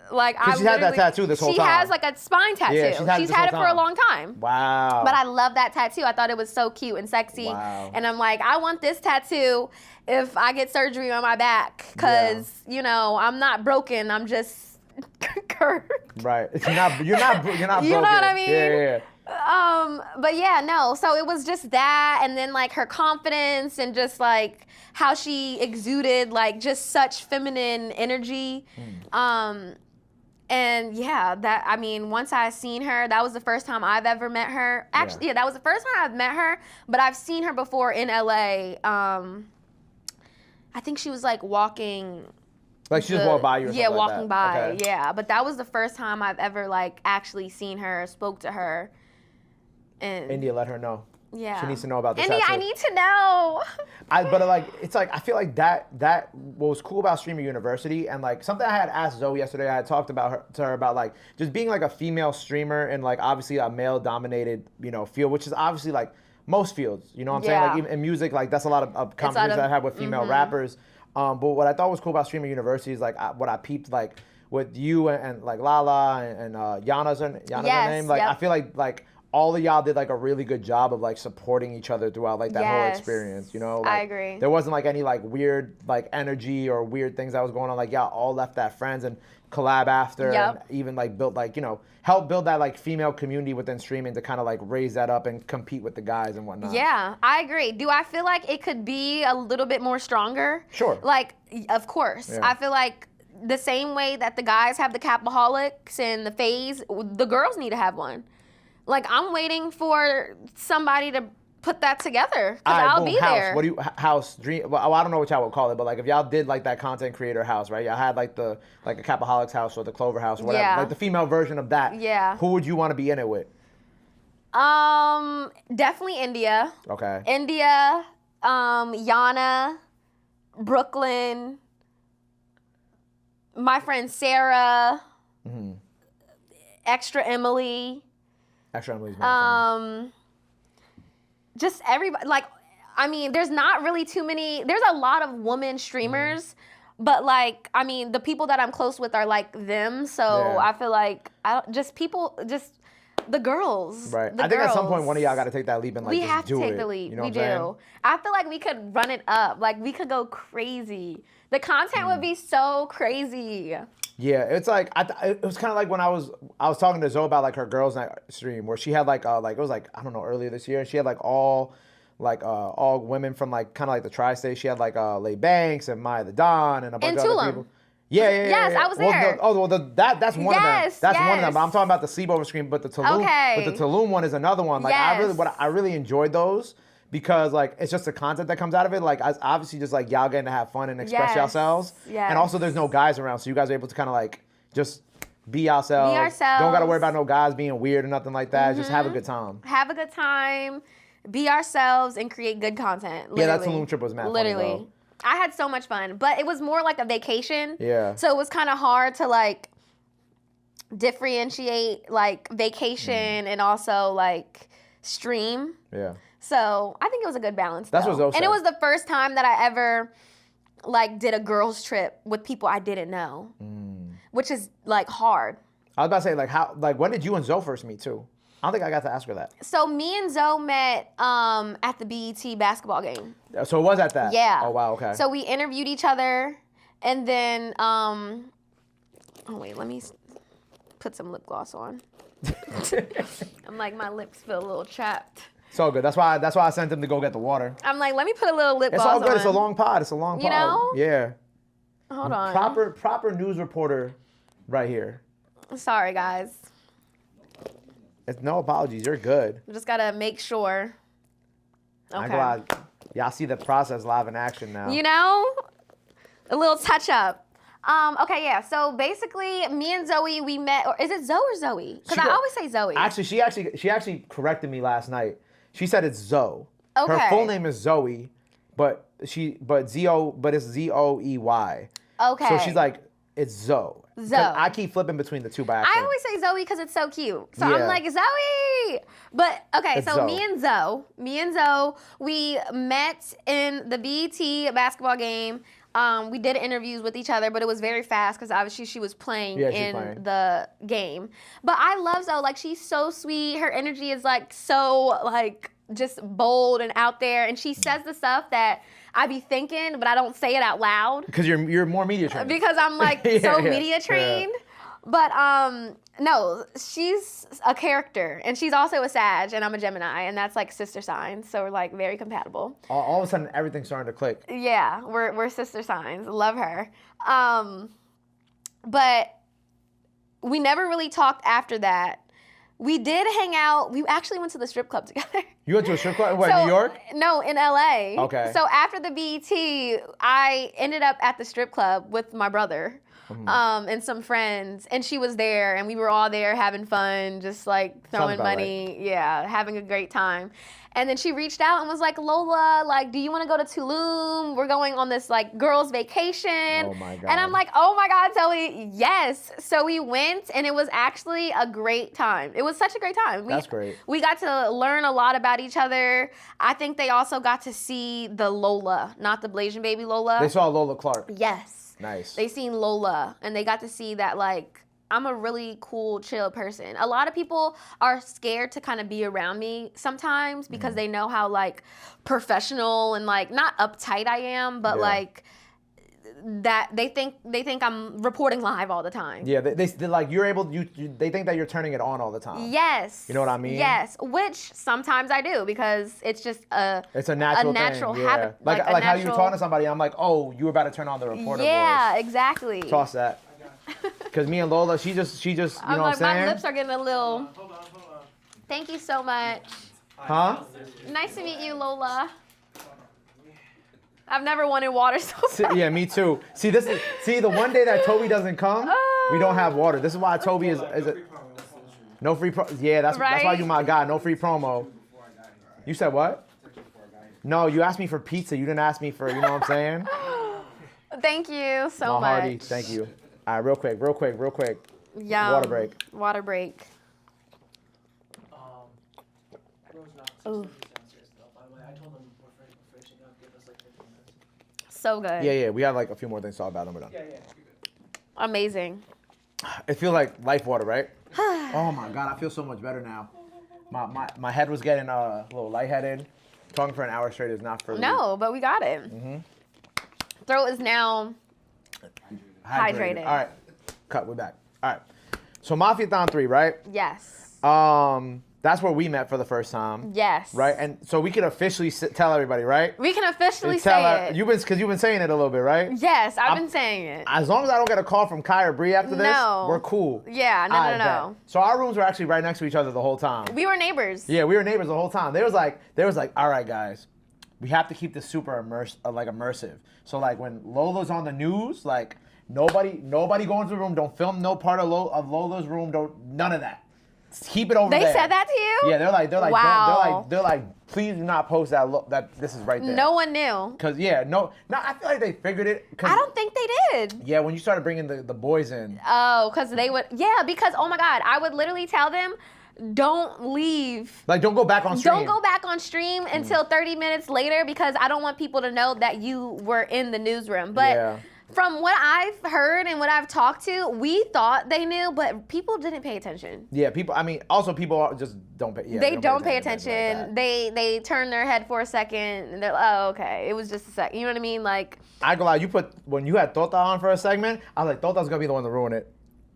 Like she's had that tattoo this whole time. She has like a spine tattoo. Yeah, she's had it for a long time. Wow. But I love that tattoo. I thought it was so cute and sexy. Wow. And I'm like, I want this tattoo if I get surgery on my back. Because, you know, I'm not broken. I'm just curved. Right. You're not broken. You know what I mean? Yeah. But yeah, no. So it was just that, and then like her confidence and just like how she exuded like just such feminine energy. And yeah, once I seen her, that was the first time I've ever met her. Actually, that was the first time I've met her, but I've seen her before in LA. I think she was like walking. Like she just walked by you or something walking like by, that. Okay. yeah. But that was the first time I've ever like actually seen her, spoke to her. And India, let her know. Yeah. She needs to know about this India, tattoo. I need to know. But like, it's like, I feel like that what was cool about Streamer University, and like something I had asked Zoe yesterday, I had talked to her about like just being like a female streamer and like obviously a male dominated, field, which is obviously like most fields, you know what I'm saying? Like even in music, like that's a lot of conversations that I have with female rappers. But what I thought was cool about Streamer University is like what I peeped like with you and like Lala and Yana's her name. Like I feel like all of y'all did like a really good job of like supporting each other throughout like that whole experience, Like, I agree. There wasn't like any like weird like energy or weird things that was going on. Like y'all all left that friends and collab after and even like built like, help build that like female community within streaming to kind of like raise that up and compete with the guys and whatnot. Yeah, I agree. Do I feel like it could be a little bit more stronger? Sure. Like, of course. Yeah. I feel like the same way that the guys have the Capaholics and the Phase, the girls need to have one. Like, I'm waiting for somebody to put that together because All right, I'll boom, be house. there. What do you house dream? Well, I don't know what y'all would call it, but like if y'all did like that content creator house, right? Y'all had like a Capaholics house or the Clover house or whatever, Yeah. like the female version of that. Yeah. Who would you want to be in it with? Definitely India. Okay. India, Yana, Brooklyn, my friend Sarah, Extra Emily. Extra Emily's my Just everybody. Like, I mean, there's not really too many. There's a lot of women streamers, but like, I mean, the people that I'm close with are like them. So Yeah. I feel like the girls. Right. The I think at some point girls. one of y'all got to take that leap and like We just have to do take it. the leap. You know We what I'm saying? do. I feel like we could run it up. Like we could go crazy. The content would be so crazy. Yeah, it's like it was kind of like when I was talking to Zoe about like her girls' night stream where she had like it was like I don't know earlier this year, and she had like all women from like kind of like the tri-state. She had like Lay Banks and Maya the Don and a bunch of other Tulum. people. Yeah. Yes, I was there. That's one of them. Yes, That's one of yes. them. But I'm talking about the sleepover stream, but the Tulum, Okay. but the Tulum one is another one. Like Yes. I really enjoyed those because like it's just the content that comes out of it. Like obviously just like y'all getting to have fun and express Yes, yourselves. yes. And also there's no guys around, so you guys are able to kind of like just be yourselves. Be ourselves. Don't gotta worry about no guys being weird or nothing like that. Just have a good time. Have a good time, be ourselves, and create good content. Literally. Yeah, that Tulum trip was mad funny, Literally. though. I had so much fun, but it was more like a vacation. Yeah. So it was kind of hard to like differentiate like vacation and also like stream. Yeah. So I think it was a good balance. That's though. what Zoe And said. it was the first time that I ever like did a girls trip with people I didn't know, which is like hard. I was about to say like when did you and Zoe first meet too? I don't think I got to ask her that. So me and Zoe met at the BET basketball game. So it was at that? Yeah. Oh, wow, okay. So we interviewed each other, and then oh wait, let me put some lip gloss on. I'm like, my lips feel a little chapped. It's all good. That's why I sent him to go get the water. I'm like, let me put a little lip It's gloss all good. on. It's a long pod. It's a long pod. You know? Yeah. Hold on. Proper news reporter right here. Sorry, guys. It's no apologies. You're good. We just gotta make sure. Okay. I'm glad y'all see the process live in action now. You know, a little touch up. Okay, yeah. So basically, me and Zoe, we met. Or is it Zoe or Zoe? Because I always say Zoe. Actually, she actually corrected me last night. She said it's Zoe. Her Okay. full name is Zoe, but it's Zoey. Okay. So she's like, it's Zoe. 'Cause Zoe. I keep flipping between the two by I accident. always say Zoe because it's so cute. So Yeah. I'm like, Zoe. But okay, It's so Zoe. me and Zoe, we met in the BET basketball game. We did interviews with each other, but it was very fast because obviously she was playing in the game. But I love Zoe. Like, she's so sweet. Her energy is like so like just bold and out there. And she says the stuff that I be thinking, but I don't say it out loud. Because you're more media trained. Because I'm like so media trained. But no, she's a character, and she's also a Sag, and I'm a Gemini, and that's like sister signs, so we're like very compatible. All of a sudden, everything's starting to click. Yeah, we're sister signs. Love her. But we never really talked after that. We did hang out. We actually went to the strip club together. You went to a strip club? What, New York? No, in LA. Okay. So after the BET, I ended up at the strip club with my brother and some friends, and she was there, and we were all there having fun, just like throwing money. Yeah, having a great time. And then she reached out and was like, Lola, like, do you want to go to Tulum? We're going on this like girls' vacation. Oh my God. And I'm like, oh my God, Zoe, yes. So we went, and it was actually a great time. It was such a great time. That's great. We got to learn a lot about each other. I think they also got to see the Lola, not the BlasianBabyLola. They saw Lola Clark. Yes. Nice. They seen Lola, and they got to see that like I'm a really cool, chill person. A lot of people are scared to kind of be around me sometimes because they know how like professional and like not uptight I am, but like that they think I'm reporting live all the time. Yeah, they like you're able. They think that you're turning it on all the time. Yes. You know what I mean? Yes, which sometimes I do because it's just It's a natural thing. Yeah. Habit. Like how you were talking to somebody, I'm like, oh, you were about to turn on the reporter Yeah, voice. exactly. Toss that. Because me and Lola, she just, you know what I'm saying? My lips are getting a little. Hold on. Thank you so much. Huh? Nice to meet you, Lola. I've never wanted water so bad. Yeah, me too. See, the one day that Toby doesn't come, we don't have water. This is why Toby is no free promo. Yeah, that's why you my guy. No free promo. You said what? No, you asked me for pizza. You didn't ask me for, you know what I'm saying? Thank you so my much. hearty, thank you. All right, real quick. Yum. Water break. Water break. Ooh. So good. Yeah. We have like a few more things to talk about, and we're done. Yeah. Amazing. It feels like life water, right? Oh my God, I feel so much better now. My head was getting a little lightheaded. Talking for an hour straight is not for me. No, but we got it. Throat is now hydrated. All right, cut. We're back. All right. So Mafiathon 3, right? Yes. That's where we met for the first time. Yes. Right, and so we can officially tell everybody, right? We can officially say it. You've been saying it a little bit, right? Yes, I've been saying it. As long as I don't get a call from Kai or Bree after this, we're cool. Yeah, no. So our rooms were actually right next to each other the whole time. We were neighbors. Yeah, we were neighbors the whole time. They was like, all right, guys, we have to keep this super immersive. So like when Lola's on the news, like nobody go into the room. Don't film no part of Lola's room. None of that. Keep it over there. They said that to you? Yeah, they're like, wow. they're like, please do not post that this is right there. No one knew. Cause I feel like they figured it. I don't think they did. Yeah, when you started bringing the boys in. Oh, because they would. Yeah, because oh my God, I would literally tell them, don't leave. Like, don't go back on stream. Don't go back on stream until 30 minutes later because I don't want people to know that you were in the newsroom. But from what I've heard and what I've talked to, we thought they knew, but people didn't pay attention. Yeah, people just don't pay. Yeah, they don't pay attention. They turn their head for a second and they're like, oh, okay, it was just a sec. You know what I mean? Like, I go like, when you had Tota on for a segment, I was like, Tota's gonna be the one to ruin it.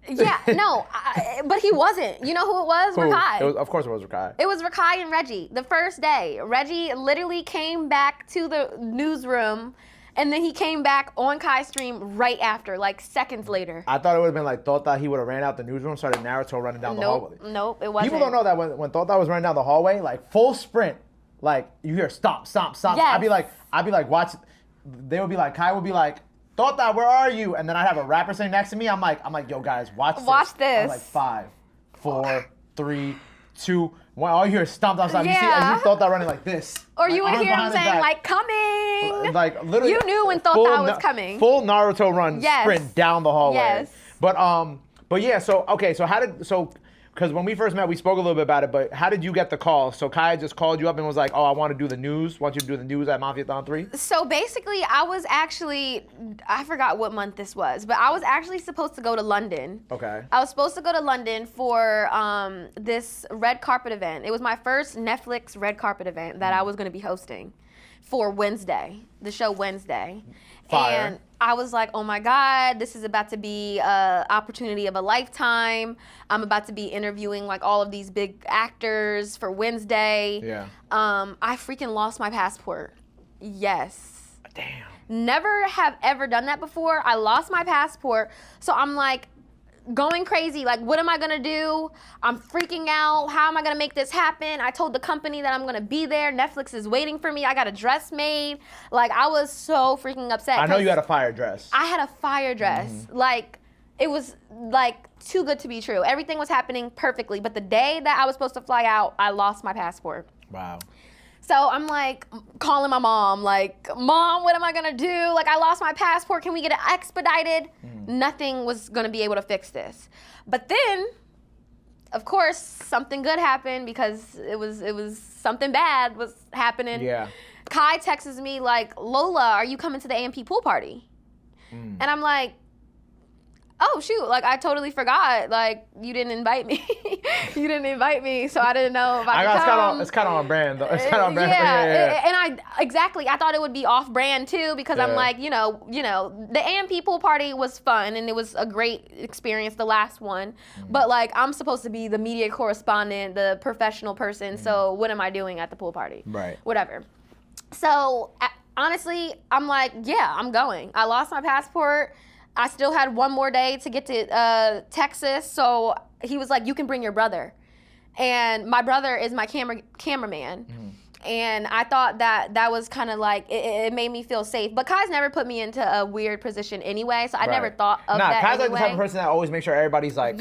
Yeah, no, but he wasn't. You know who it was? Who? Rakai. Of course it was Rakai. It was Rakai and Reggie. The first day, Reggie literally came back to the newsroom, and then he came back on Kai's stream right after, like seconds later. I thought it would have been like Tota. He would have ran out the newsroom, started Naruto running down the hallway. Nope, it wasn't. People don't know that when Tota was running down the hallway, like full sprint, like you hear stop. Yes. I'd be like, watch. They would be like, Kai would be like, Tota, where are you? And then I'd have a rapper sitting next to me. I'm like, yo guys, watch this. I'm like 5, 4, 3, 2, 1. All you hear is stomp. Yeah. You see Tota running like this. Or like, you would hear him saying like, coming. Like literally. You knew when Tota was coming. Full Naruto run sprint down the hallway. Yes. But yeah, so because when we first met, we spoke a little bit about it, but how did you get the call? So Kai just called you up and was like, oh, I want to do the news. Want you to do the news at Mafiathon 3? So basically, I forgot what month this was, but I was actually supposed to go to London. Okay. I was supposed to go to London for this red carpet event. It was my first Netflix red carpet event that I was going to be hosting for Wednesday, the show Wednesday. Fire. And I was like, oh my God, this is about to be an opportunity of a lifetime. I'm about to be interviewing like all of these big actors for Wednesday. Yeah. I freaking lost my passport. Yes. Damn. Never have ever done that before. I lost my passport. So I'm like going crazy. Like, what am I going to do? I'm freaking out. How am I going to make this happen? I told the company that I'm going to be there. Netflix is waiting for me. I got a dress made. Like, I was so freaking upset. I know you had a fire dress. I had a fire dress. Mm-hmm. Like, it was like too good to be true. Everything was happening perfectly. But the day that I was supposed to fly out, I lost my passport. Wow. So I'm like calling my mom, like, Mom, what am I gonna do? Like, I lost my passport. Can we get it expedited? Nothing was gonna be able to fix this. But then, of course, something good happened because it was something bad was happening. Yeah. Kai texts me like, Lola, are you coming to the AMP pool party? And I'm like, oh shoot, like I totally forgot. Like you didn't invite me. You didn't invite me, so I didn't know if I could come. It's kind of on brand though. It's kind of on brand. Yeah. And I thought it would be off brand too because I'm like, you know, the AMP pool party was fun and it was a great experience, the last one. But like I'm supposed to be the media correspondent, the professional person. So what am I doing at the pool party? Right. Whatever. So honestly, I'm like, yeah, I'm going. I lost my passport. I still had one more day to get to Texas, so he was like, you can bring your brother. And my brother is my cameraman. And I thought that was kind of like, it made me feel safe. But Kai's never put me into a weird position anyway, so I never thought of that Kai's anyway. like the type of person that always makes sure everybody's like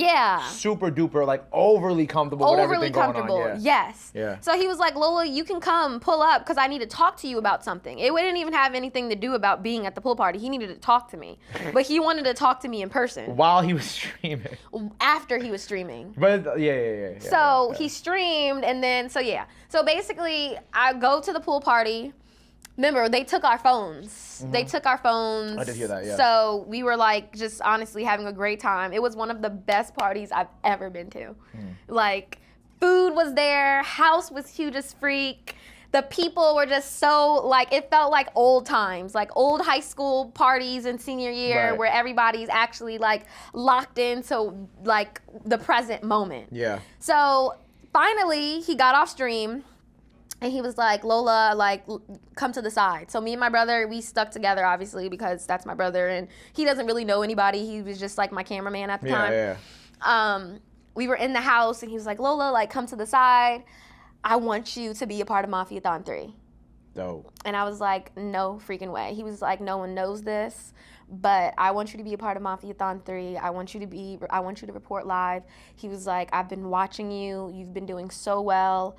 super duper, like overly comfortable with everything going on. Yes. Yeah. So he was like, Lola, you can come pull up because I need to talk to you about something. It wouldn't even have anything to do about being at the pool party. He needed to talk to me. But he wanted to talk to me in person. While he was streaming. After he was streaming. But So he streamed, and then, So basically, I go to the pool party. Remember, they took our phones. They took our phones. I did hear that, yeah. So we were like just honestly having a great time. It was one of the best parties I've ever been to. Like, food was there, house was huge as freak. The people were just so, like, it felt like old times, like old high school parties in senior year where everybody's actually like locked into like the present moment. Yeah. So finally, he got off stream. And he was like, Lola, like, come to the side. So me and my brother, we stuck together, obviously, because that's my brother. And he doesn't really know anybody. He was just, like, my cameraman at the time. We were in the house, and he was like, Lola, like, come to the side. I want you to be a part of Mafiathon 3. Dope. And I was like, no freaking way. He was like, no one knows this, but I want you to be a part of Mafiathon 3. I want you to report live. He was like, I've been watching you. You've been doing so well.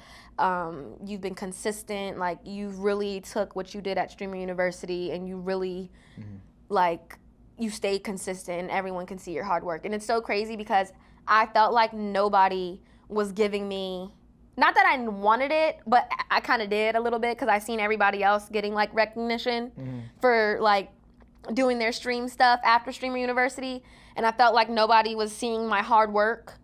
You've been consistent. Like, you really took what you did at Streamer University and you really, like, you stayed consistent and everyone can see your hard work. And it's so crazy because I felt like nobody was giving me, not that I wanted it, but I kind of did a little bit because I seen everybody else getting, like, recognition for, like, doing their stream stuff after Streamer University. And I felt like nobody was seeing my hard work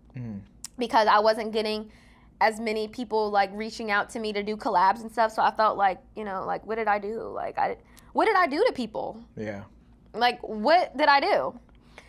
because I wasn't getting as many people, like, reaching out to me to do collabs and stuff. So I felt like, you know, like, what did I do? Like, what did I do to people? Yeah. Like, what did I do?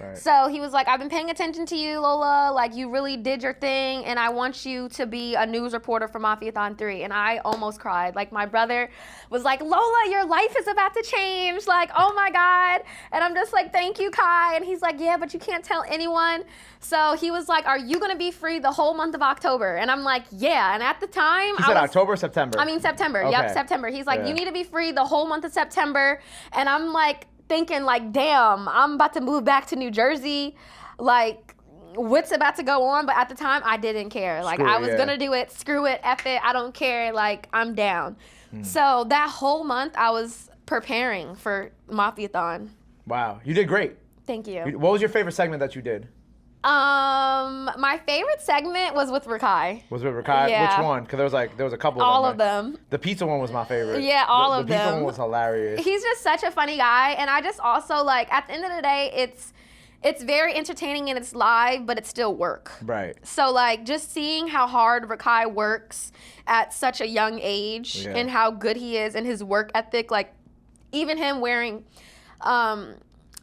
Right. So he was like, I've been paying attention to you, Lola. Like, you really did your thing, and I want you to be a news reporter for Mafiathon 3. And I almost cried. Like, my brother was like, Lola, your life is about to change. Like, oh my God. And I'm just like, thank you, Kai. And he's like, yeah, but you can't tell anyone. So he was like, are you going to be free the whole month of October? And I'm like, yeah. And at the time, He said October or September? I mean, September. Okay. Yep, September. He's like, you need to be free the whole month of September. And I'm like, thinking like, damn, I'm about to move back to New Jersey. Like, what's about to go on? But at the time, I didn't care. Like, I was going to do it. Screw it. F it. I don't care. Like, I'm down. So that whole month, I was preparing for Mafiathon. Wow. You did great. Thank you. What was your favorite segment that you did? My favorite segment was with Rakai. Was with Rakai? Yeah. Which one? Because there was a couple of them. All of them. The pizza one was my favorite. Yeah, all of them. The pizza them. one was hilarious. He's just such a funny guy, and I just also, like, at the end of the day, it's very entertaining and it's live, but it's still work. Right. So, like, just seeing how hard Rakai works at such a young age and how good he is and his work ethic, like, even him wearing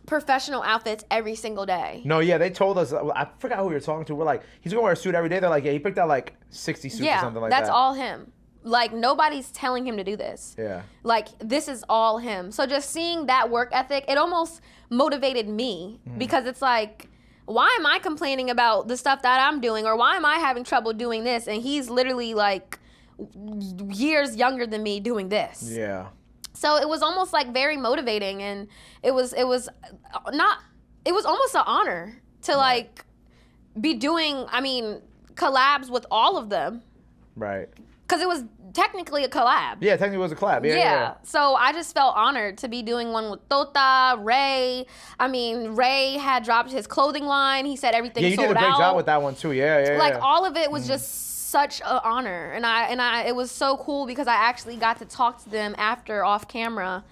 professional outfits every single day. No, yeah, they told us. I forgot who we were talking to. We're like, he's gonna wear a suit every day. They're like, yeah, he picked out like 60 suits or something like that. Yeah, that's all him. Like, nobody's telling him to do this. Yeah. Like, this is all him. So just seeing that work ethic, it almost motivated me because it's like, why am I complaining about the stuff that I'm doing, or why am I having trouble doing this? And he's literally like years younger than me doing this. Yeah. So it was almost like very motivating, and it was almost an honor to like be doing, I mean, collabs with all of them. Right. Because it was technically a collab. Yeah, technically it was a collab. Yeah. So I just felt honored to be doing one with Tota, Ray. I mean, Ray had dropped his clothing line. He said everything sold out. Yeah, you did a great job with that one too. Yeah. Like, all of it was just such an honor, and I it was so cool because I actually got to talk to them after off camera,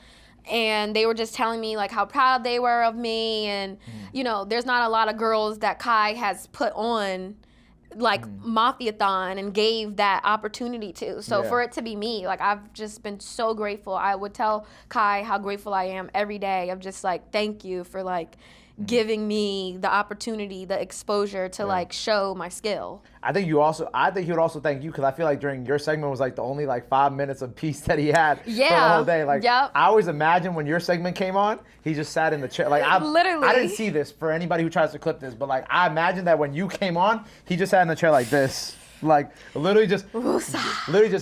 and they were just telling me like how proud they were of me, and you know, there's not a lot of girls that Kai has put on like Mafiathon and gave that opportunity to. So for it to be me, like, I've just been so grateful. I would tell Kai how grateful I am every day of just like, thank you for like giving me the opportunity, the exposure to like show my skill. I think he would also thank you, because I feel like during your segment was like the only like 5 minutes of peace that he had for the whole day. Like, I always imagine when your segment came on, he just sat in the chair. Like, I didn't see this for anybody who tries to clip this, but like, I imagine that when you came on, he just sat in the chair like this. Like literally just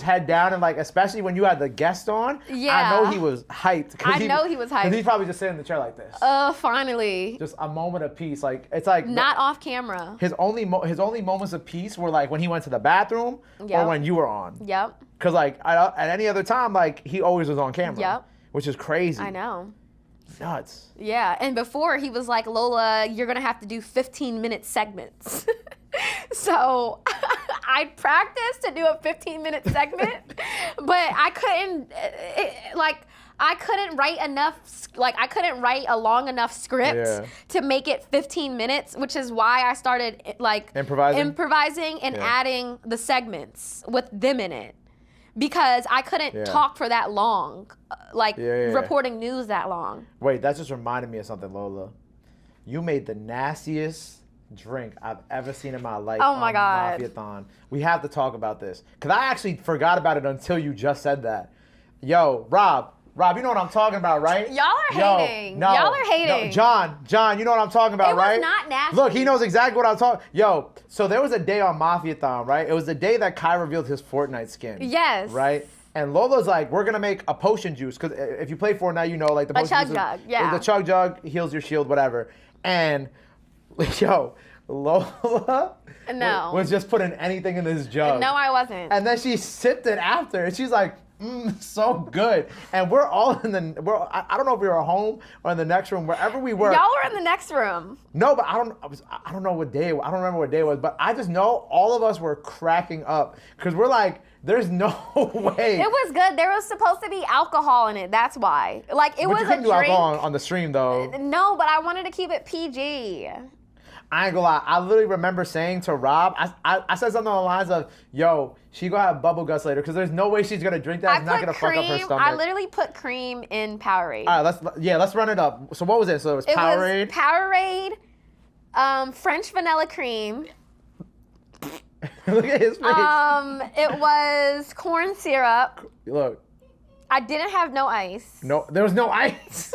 head down and like, especially when you had the guest on. Yeah. I know he was hyped. I know he was hyped. 'Cause he's probably just sitting in the chair like this. Finally. Just a moment of peace. Like it's like Not off camera. his only moments of peace were like when he went to the bathroom Yep. or when you were on. Yep. Cause like at any other time, like he always was on camera. Yep. Which is crazy. I know. Nuts. Yeah, and before he was like, Lola, you're gonna have to do 15-minute segments. So I practiced to do a 15-minute segment, but I couldn't, I couldn't write I couldn't write a long enough script to make it 15 minutes, which is why I started like improvising and adding the segments with them in it. Because I couldn't talk for that long, reporting news that long. Wait, that just reminded me of something, Lola. You made the nastiest drink I've ever seen in my life. Oh my God. Mafiathon. We have to talk about this. Because I actually forgot about it until you just said that. Yo, Rob, you know what I'm talking about, right? Y'all are hating. No, Y'all are hating. No, John, you know what I'm talking about, right? It was not nasty. Look, he knows exactly what I'm talking. Yo, so there was a day on Mafiathon, right? It was the day that Kai revealed his Fortnite skin. Yes. Right? And Lola's like, we're gonna make a potion juice, because if you play Fortnite, you know, like the potion chug juice jug, yeah. The chug jug heals your shield, whatever. And yo, Lola was just putting anything in this jug. No, I wasn't. And then she sipped it after, and she's like, so good. And we're all I don't know if we were home or in the next room, wherever we were. Y'all were in the next room. No, but I don't know what day. I don't remember what day it was, but I just know all of us were cracking up because we're like, there's no way. It was good. There was supposed to be alcohol in it. That's why. Like it but was you couldn't a do drink. alcohol on the stream though. No, but I wanted to keep it PG. I ain't gonna lie. I literally remember saying to Rob, I said something along the lines of, "Yo, she gonna have bubble guts later because there's no way she's gonna drink that. It's not gonna fuck up her stomach." I literally put cream in Powerade. All right, let's run it up. So what was it? So it was Powerade. Powerade, French vanilla cream. Look at his face. It was corn syrup. Look. I didn't have no ice. No, there was no ice.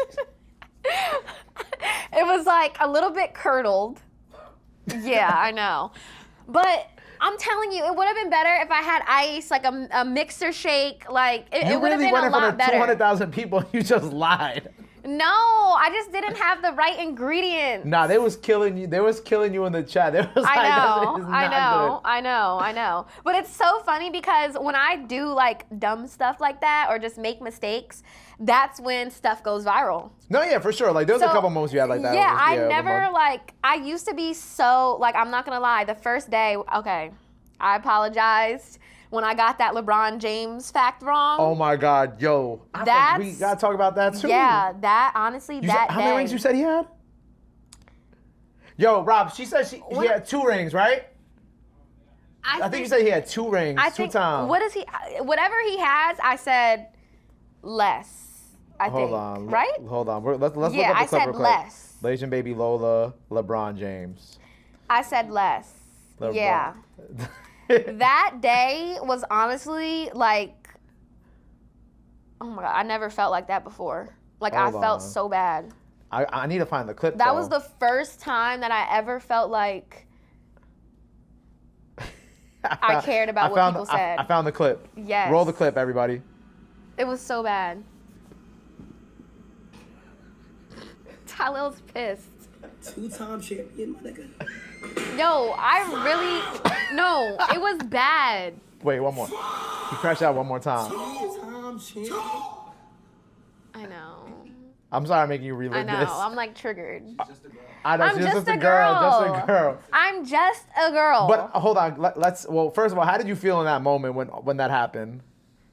It was like a little bit curdled. Yeah, I know. But I'm telling you, it would have been better if I had ice, like a mixer shake. Like, it would have been a lot better. You really went in front of 200,000 people and you just lied. No, I just didn't have the right ingredients. Nah, they was killing you. They was killing you in the chat. They was like, I know. But it's so funny because when I do like dumb stuff like that or just make mistakes, that's when stuff goes viral. No, yeah, for sure. Like there was a couple moments you had like that. Yeah, I used to be so, like, I'm not gonna lie, the first day, okay, I apologized when I got that LeBron James fact wrong. Oh my God, yo. We gotta talk about that too. Yeah, that, honestly, how many rings you said he had? Yo, Rob, she said he had 2 rings, right? I think you said he had 2 rings, 2 times. Whatever he has, I said less. Hold on. Right? Hold on. Let's look up the clip real quick. I said less. BlasianBabyLola, LeBron James. I said less. LeBron. Yeah. That day was honestly like, oh my God, I never felt like that before. Like I felt so bad. I need to find the clip. That was the first time that I ever felt like I cared about what people said. I found the clip. Yes. Roll the clip, everybody. It was so bad. Tylil's pissed. 2-time champion, my nigga. Yo, no, it was bad. Wait, one more. You crash out one more time. 2-time champion. I know. I'm sorry I'm making you relive this. I know, I'm like triggered. I know, I'm she's just a girl. Just a girl. I'm just a girl. But hold on, well, first of all, how did you feel in that moment when that happened?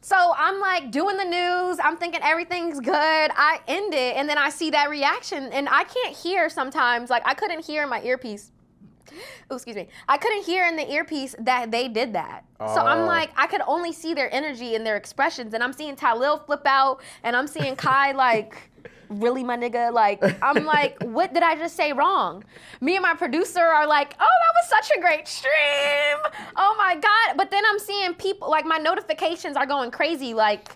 So I'm like doing the news. I'm thinking everything's good. I end it, and then I see that reaction, and I can't hear sometimes. Like I couldn't hear in my earpiece. Oh, excuse me. I couldn't hear in the earpiece that they did that. So I'm like, I could only see their energy and their expressions, and I'm seeing Tylil flip out, and I'm seeing Kai like, really, my nigga? Like, I'm like, what did I just say wrong? Me and my producer are like, oh, that was such a great stream. Oh my God. But then I'm seeing people, like my notifications are going crazy, like,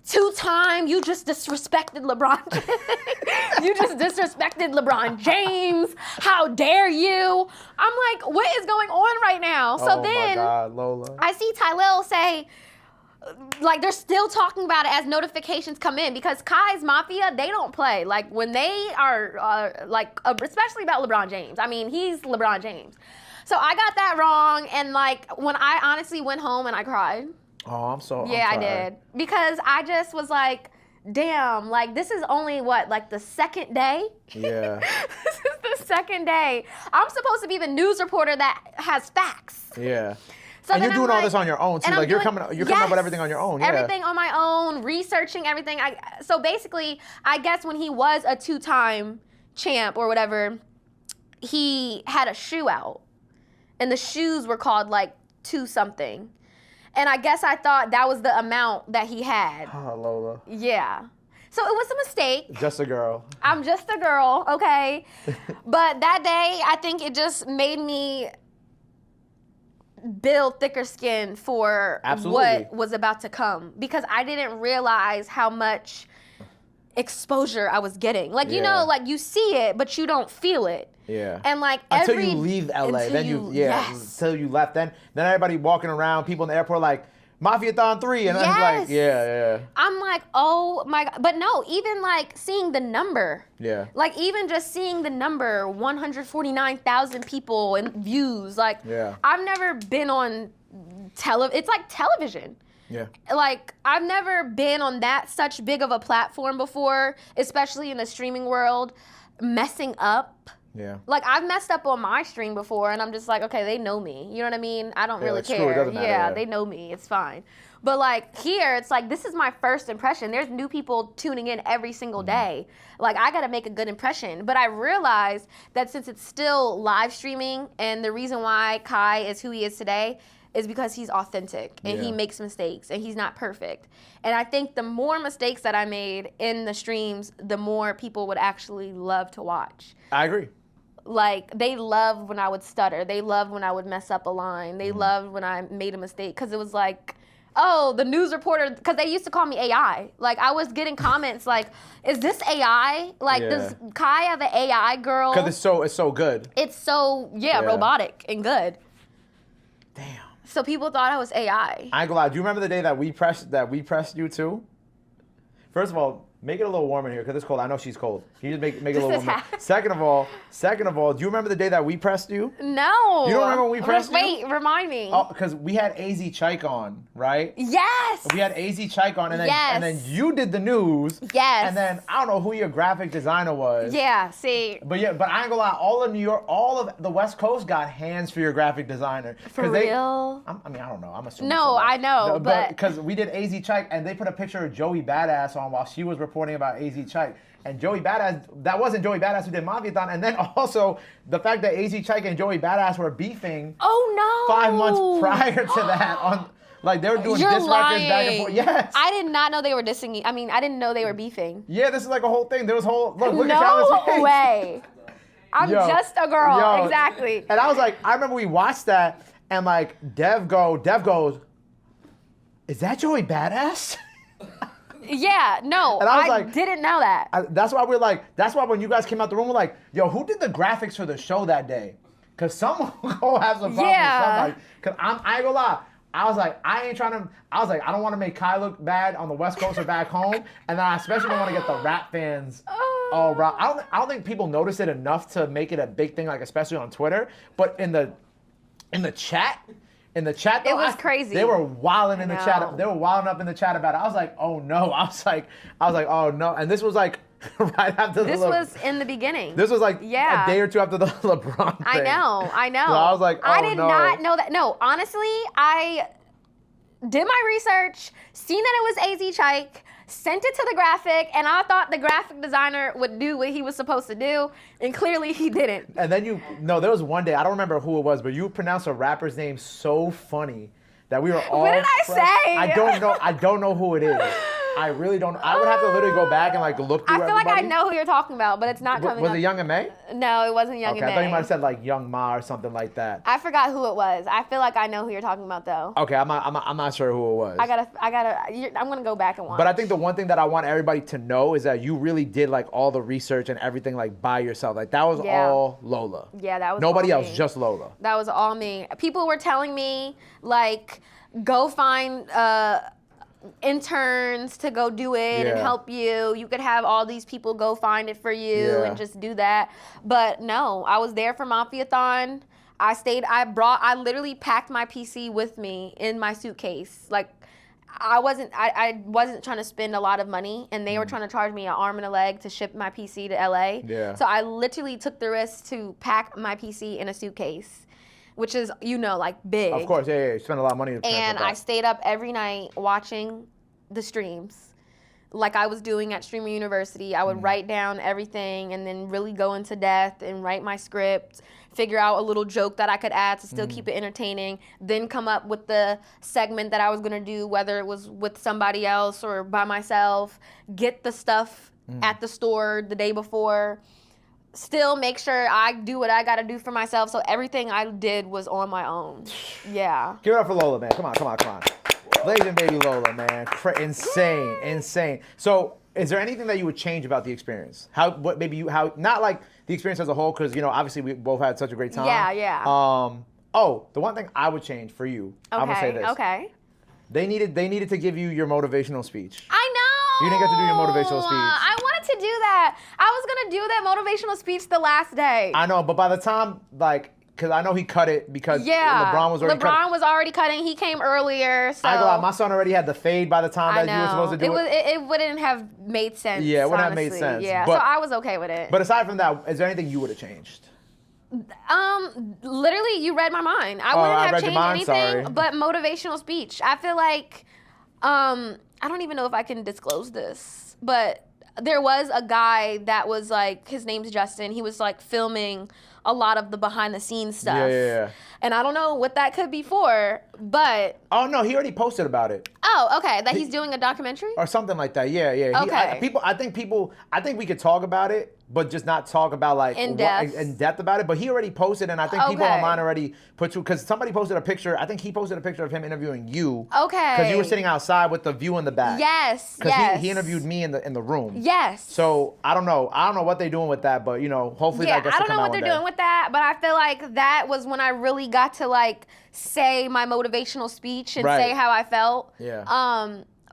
2-time, you just disrespected LeBron. You just disrespected LeBron James. How dare you? I'm like, what is going on right now? So then my God, Lola. I see Tylell say, like, they're still talking about it as notifications come in because Kai's Mafia, they don't play. Like, when they are, especially about LeBron James. I mean, he's LeBron James. So I got that wrong, and, like, when I honestly went home and I cried. Oh, I'm sorry. I did. Because I just was like, damn, like, this is only, like the second day? Yeah. This is the second day. I'm supposed to be the news reporter that has facts. Yeah. So and you're doing all this on your own too. Like you're coming up with everything on your own. Yeah. Everything on my own, researching everything. So basically, I guess when he was a 2-time champ or whatever, he had a shoe out, and the shoes were called like 2 something, and I guess I thought that was the amount that he had. Oh, Lola. Yeah. So it was a mistake. Just a girl. I'm just a girl, okay? But that day, I think it just made me build thicker skin for what was about to come, because I didn't realize how much exposure I was getting. Like, you know, like you see it, but you don't feel it. Yeah. And like until you leave LA, then until you left, then everybody walking around, people in the airport like Mafiathon 3, and I'm like, yeah. I'm like, oh my God. But no, even like seeing the number. Yeah. Like even just seeing the number, 149,000 people and views. Like, I've never been on it's like television. Yeah. Like, I've never been on that such big of a platform before, especially in the streaming world, messing up. Yeah. Like, I've messed up on my stream before, and I'm just like, okay, they know me. You know what I mean? I don't really care. It doesn't matter, yeah, they know me. It's fine. But, like, here, it's like, this is my first impression. There's new people tuning in every single day. Like, I got to make a good impression. But I realized that since it's still live streaming, and the reason why Kai is who he is today is because he's authentic, and he makes mistakes, and he's not perfect. And I think the more mistakes that I made in the streams, the more people would actually love to watch. I agree. Like, they loved when I would stutter. They loved when I would mess up a line. They loved when I made a mistake, because it was like, oh, the news reporter, because they used to call me AI. Like, I was getting comments like, is this AI? Like, does Kai have an AI girl? Because it's so good. It's so, robotic and good. Damn. So people thought I was AI. I ain't gonna lie. Do you remember the day that we pressed you too? First of all, make it a little warm in here because it's cold. I know she's cold. Can you just make it a little warm? Second of all, do you remember the day that we pressed you? No. You don't remember when we pressed you? Wait, remind me. Oh, because we had AZ Chike on, right? Yes. We had AZ Chike on, and then you did the news. Yes. And then I don't know who your graphic designer was. Yeah. See. But I ain't gonna lie. All of New York, all of the West Coast got hands for your graphic designer. For real? I mean, I don't know. I'm assuming. No, I know, but because we did AZ Chike, and they put a picture of Joey Badass on while she was reporting about AZ Chike. And Joey Badass, that wasn't Joey Badass who did Mafiathon. And then also the fact that AZ Chike and Joey Badass were beefing. Oh no! 5 months prior to that, on like they were doing diss records back and forth. Yes. I did not know they were dissing. I mean, I didn't know they were beefing. Yeah, this is like a whole thing. There was look at Calvin's No face. way. I'm just a girl. Exactly. And I was like, I remember we watched that, and like Dev goes, is that Joey Badass? Yeah, no, and I was like, didn't know that. That's why when you guys came out the room, we're like, yo, who did the graphics for the show that day? Because someone will have some problems with somebody. Because I ain't gonna lie. I was like, I don't want to make Kai look bad on the West Coast or back home. And then I especially don't want to get the rap fans all right. I don't think people notice it enough to make it a big thing, like especially on Twitter. But in the chat, though, it was crazy. They were wilding in the chat. They were wilding up in the chat about it. I was like, oh no. I was like, oh no. And this was like right after this was in the beginning. This was like a day or two after the LeBron thing. I know. So I was like, oh, I did not know that. No, honestly, I did my research, seen that it was AZ Chike, sent it to the graphic, and I thought the graphic designer would do what he was supposed to do, and clearly he didn't. And then there was one day, I don't remember who it was, but you pronounced a rapper's name so funny that we were all. What did I say? I don't know who it is. I really don't. I would have to literally go back and like look through I feel like I everybody. know who you're talking about, but it's not coming Was up. it Young and May? No, it wasn't Young Okay, and I thought you might May. have said like Young Ma or something like that. I forgot who it was. I feel like I know who you're talking about though. Okay, I'm not sure who it was. I'm gonna go back and watch. But I think the one thing that I want everybody to know is that you really did like all the research and everything like by yourself. Like that was Yeah. all Lola. Yeah, that was Nobody all else, me. just Lola. That was all me. People were telling me, like, go find interns to go do it and Yeah. help you. You could have all these people go find it for you Yeah. and just do that. But no, I was there for Mafiathon. I literally packed my PC with me in my suitcase. Like, I wasn't trying to spend a lot of money, and they were trying to charge me an arm and a leg to ship my PC to LA. Yeah. So I literally took the risk to pack my PC in a suitcase, which is, like big. Of course, yeah. You spent a lot of money to And transport I that. stayed up every night watching the streams, like I was doing at Streamer University. I would write down everything and then really go into depth and write my script, figure out a little joke that I could add to still keep it entertaining, then come up with the segment that I was gonna do, whether it was with somebody else or by myself, get the stuff at the store the day before, still make sure I do what I gotta do for myself. So everything I did was on my own. Yeah. Give it up for Lola, man. Come on. BlasianBabyLola, man. Insane. So, is there anything that you would change about the experience? Not like the experience as a whole, because, obviously we both had such a great time. Yeah. The one thing I would change for you, I'm going to say this. Okay. They needed to give you your motivational speech. I know. You didn't get to do your motivational speech. I wanted to do that. I was going to do that motivational speech the last day. I know, but by the time, because I know he cut it because LeBron was already LeBron was already cutting. He came earlier, so I ain't gonna lie, my son already had the fade by the time that you were supposed to do it. It wouldn't have made sense. Yeah, it wouldn't have made honestly. sense. Yeah, But- so I was okay with it. But aside from that, is there anything you would have changed? Literally, you read my mind. I I wouldn't have read your changed mind, anything sorry. but motivational speech. I feel like, I don't even know if I can disclose this, but there was a guy that was like, his name's Justin. He was like filming a lot of the behind the scenes stuff. Yeah. And I don't know what that could be for, but Oh no, he already posted about it okay, that he's doing a documentary. or something like that. Yeah. Okay. I think we could talk about it, but just not talk about like In depth. in depth about it. But he already posted, and I think people Okay. online already put to, because somebody posted a picture. I think he posted a picture of him interviewing you. Okay. Because you were sitting outside with the view in the back. Yes. Because he interviewed me in the room. Yes. So I don't know what they're doing with that, but hopefully Yeah, that gets I to don't come know out what they're one day. doing with that, but I feel like that was when I really got to like say my motivational speech and Right. say how I felt. Yeah.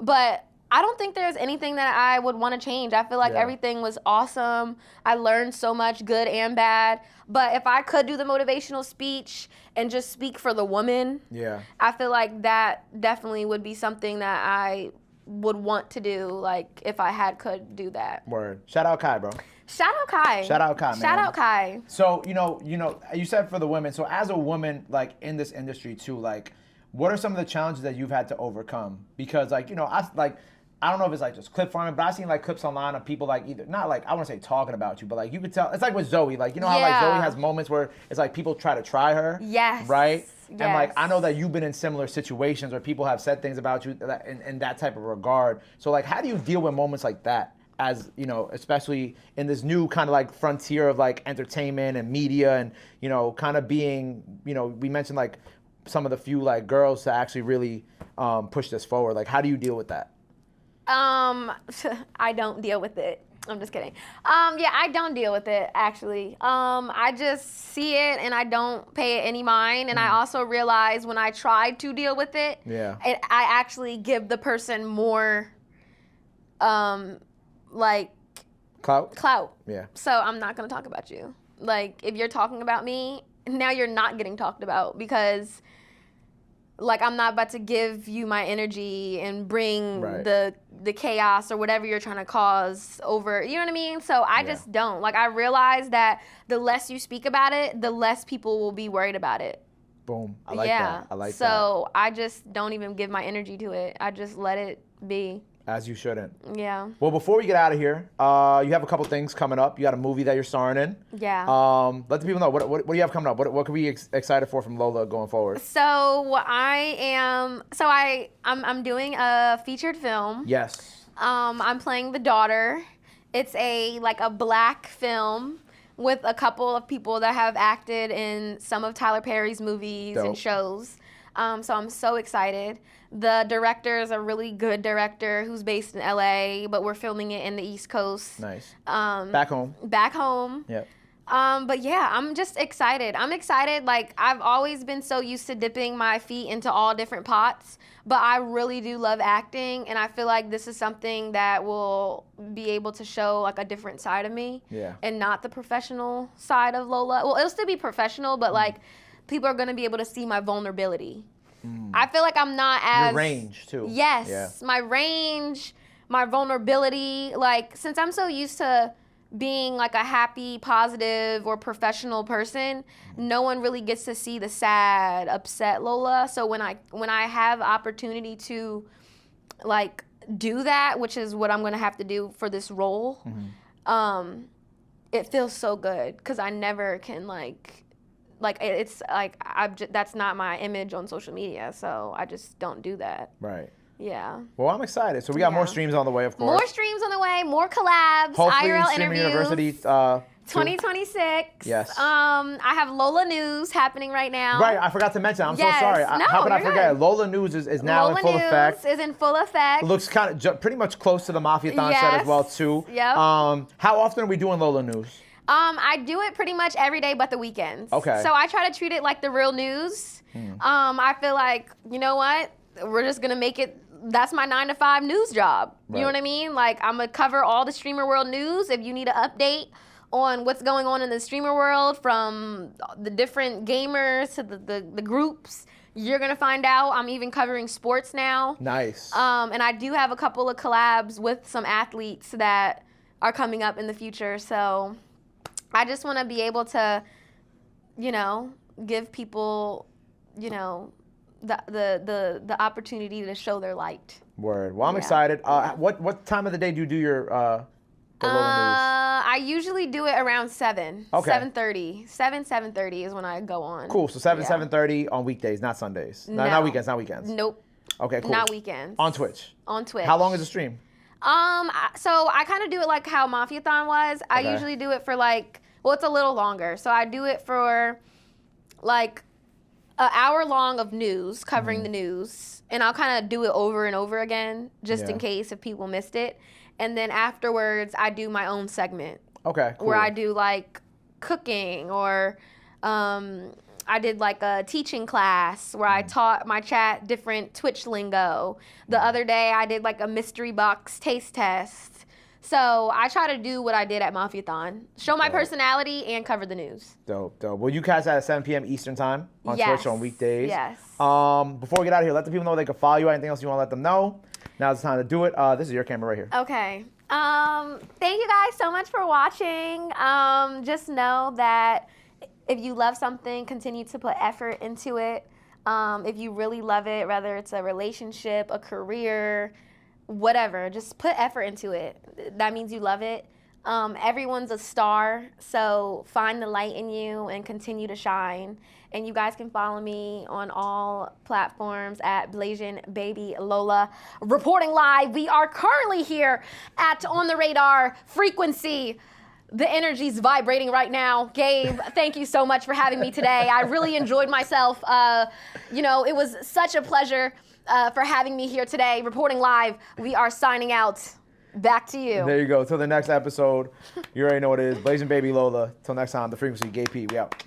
But I don't think there's anything that I would want to change. I feel like Yeah. everything was awesome. I learned so much, good and bad. But if I could do the motivational speech and just speak for the woman, Yeah. I feel like that definitely would be something that I would want to do, like if I could do that. Word. Shout out Kai, bro. Shout out Kai. Shout out Kai, man. Shout out Kai. So, you said for the women. So as a woman, like in this industry too, like what are some of the challenges that you've had to overcome? Because I don't know if it's like just clip farming, but I've seen like clips online of people like either, not like, I want to say talking about you, but like you could tell, it's like with Zoe, like, how like Yeah. Zoe has moments where it's like people try to try her. Yes. Right? And like, Yes. I know that you've been in similar situations where people have said things about you in that type of regard. So like, how do you deal with moments like that? As especially in this new kind of like frontier of like entertainment and media and kind of being we mentioned like some of the few like girls to actually really push this forward. Like, how do you deal with that? I don't deal with it. I'm just kidding. Yeah, I don't deal with it, actually. I just see it and I don't pay it any mind. And I also realize when I try to deal with it, Yeah. I actually give the person more, like, clout. Yeah. So I'm not going to talk about you. Like, if you're talking about me, now you're not getting talked about because, like, I'm not about to give you my energy and bring Right. the chaos or whatever you're trying to cause over, you know what I mean? So I just don't. Like, I realize that the less you speak about it, the less people will be worried about it. Boom. I like yeah. that. I like that. So I just don't even give my energy to it. I just let it be. As you shouldn't. Yeah. Well, before we get out of here, you have a couple things coming up. You got a movie that you're starring in. Yeah. Let the people know what do you have coming up. What can we be excited for from Lola going forward? So I'm doing a featured film. Yes. I'm playing the daughter. It's a black film with a couple of people that have acted in some of Tyler Perry's movies Dope. and shows. So I'm so excited. The director is a really good director who's based in LA, but we're filming it in the East Coast. Nice. Back home. Back home. Yep. But yeah, I'm just excited. I'm excited. Like, I've always been so used to dipping my feet into all different pots, but I really do love acting, and I feel like this is something that will be able to show like a different side of me. Yeah. And not the professional side of Lola. Well, it'll still be professional, but like people are gonna be able to see my vulnerability. I feel like I'm not as Your range too. Yes, Yeah. my range, my vulnerability. Like, since I'm so used to being like a happy, positive, or professional person, no one really gets to see the sad, upset Lola. So when I have opportunity to like do that, which is what I'm gonna have to do for this role, it feels so good because I never can like it's like that's not my image on social media, so I just don't do that. Right. Yeah. Well, I'm excited. So we got more Yeah. streams on the way, of course. More streams on the way, more collabs, Hopefully, IRL Streaming interviews. University. 2026. Yes. I have Lola News happening right now. Right, I forgot to mention. I'm Yes. so sorry. No, How could I you're forget? good. Lola News is now Lola in full News effect. is in full effect. It looks kind of pretty much close to the Mafiathon set Yes. as well too. Yep. How often are we doing Lola News? I do it pretty much every day but the weekends. Okay. So I try to treat it like the real news. I feel like, you know what? We're just going to make it, that's my 9 to 5 news job. You know Right. what I mean? Like, I'm going to cover all the streamer world news. If you need an update on what's going on in the streamer world, from the different gamers to the groups, you're going to find out. I'm even covering sports now. Nice. And I do have a couple of collabs with some athletes that are coming up in the future. So I just want to be able to, you know, give people, you know, the opportunity to show their light. Word. Well, I'm Yeah. excited. What time of the day do you do your the Lola I usually do it around 7. Okay. 7:30. 7:30 is when I go on. News? Cool. So 7, Yeah. 7:30 on weekdays, not Sundays. No, No. not weekends. Not weekends. Nope. Okay. Cool. Not weekends. On Twitch. On Twitch. How long is the stream? So I kind of do it like how Mafiathon was. I Okay. usually do it for like, well, it's a little longer. So I do it for like an hour long of news, covering the news. And I'll kind of do it over and over again, just in Yeah. case if people missed it. And then afterwards, I do my own segment Okay. Cool. where I do like cooking, or I did like a teaching class where I taught my chat different Twitch lingo. The other day I did like a mystery box taste test. So I try to do what I did at Mafiathon, show my Dope. personality and cover the news. Dope. Well, you guys at 7 p.m. Eastern time on Yes. Twitch on weekdays. Yes. Before we get out of here, let the people know they can follow you. Anything else you want to let them know? Now's the time to do it. This is your camera right here. Okay. Thank you guys so much for watching. Just know that if you love something, continue to put effort into it. If you really love it, whether it's a relationship, a career, whatever, just put effort into it. That means you love it. Everyone's a star, so find the light in you and continue to shine. And you guys can follow me on all platforms at BlasianBabyLola. Reporting live, we are currently here at On the Radar Frequency. The energy's vibrating right now. Gabe, thank you so much for having me today. I really enjoyed myself. It was such a pleasure for having me here today. Reporting live, we are signing out. Back to you. There you go. Till the next episode. You already know what it is. BlasianBabyLola. Till next time, the Frequency Gabe P. We out.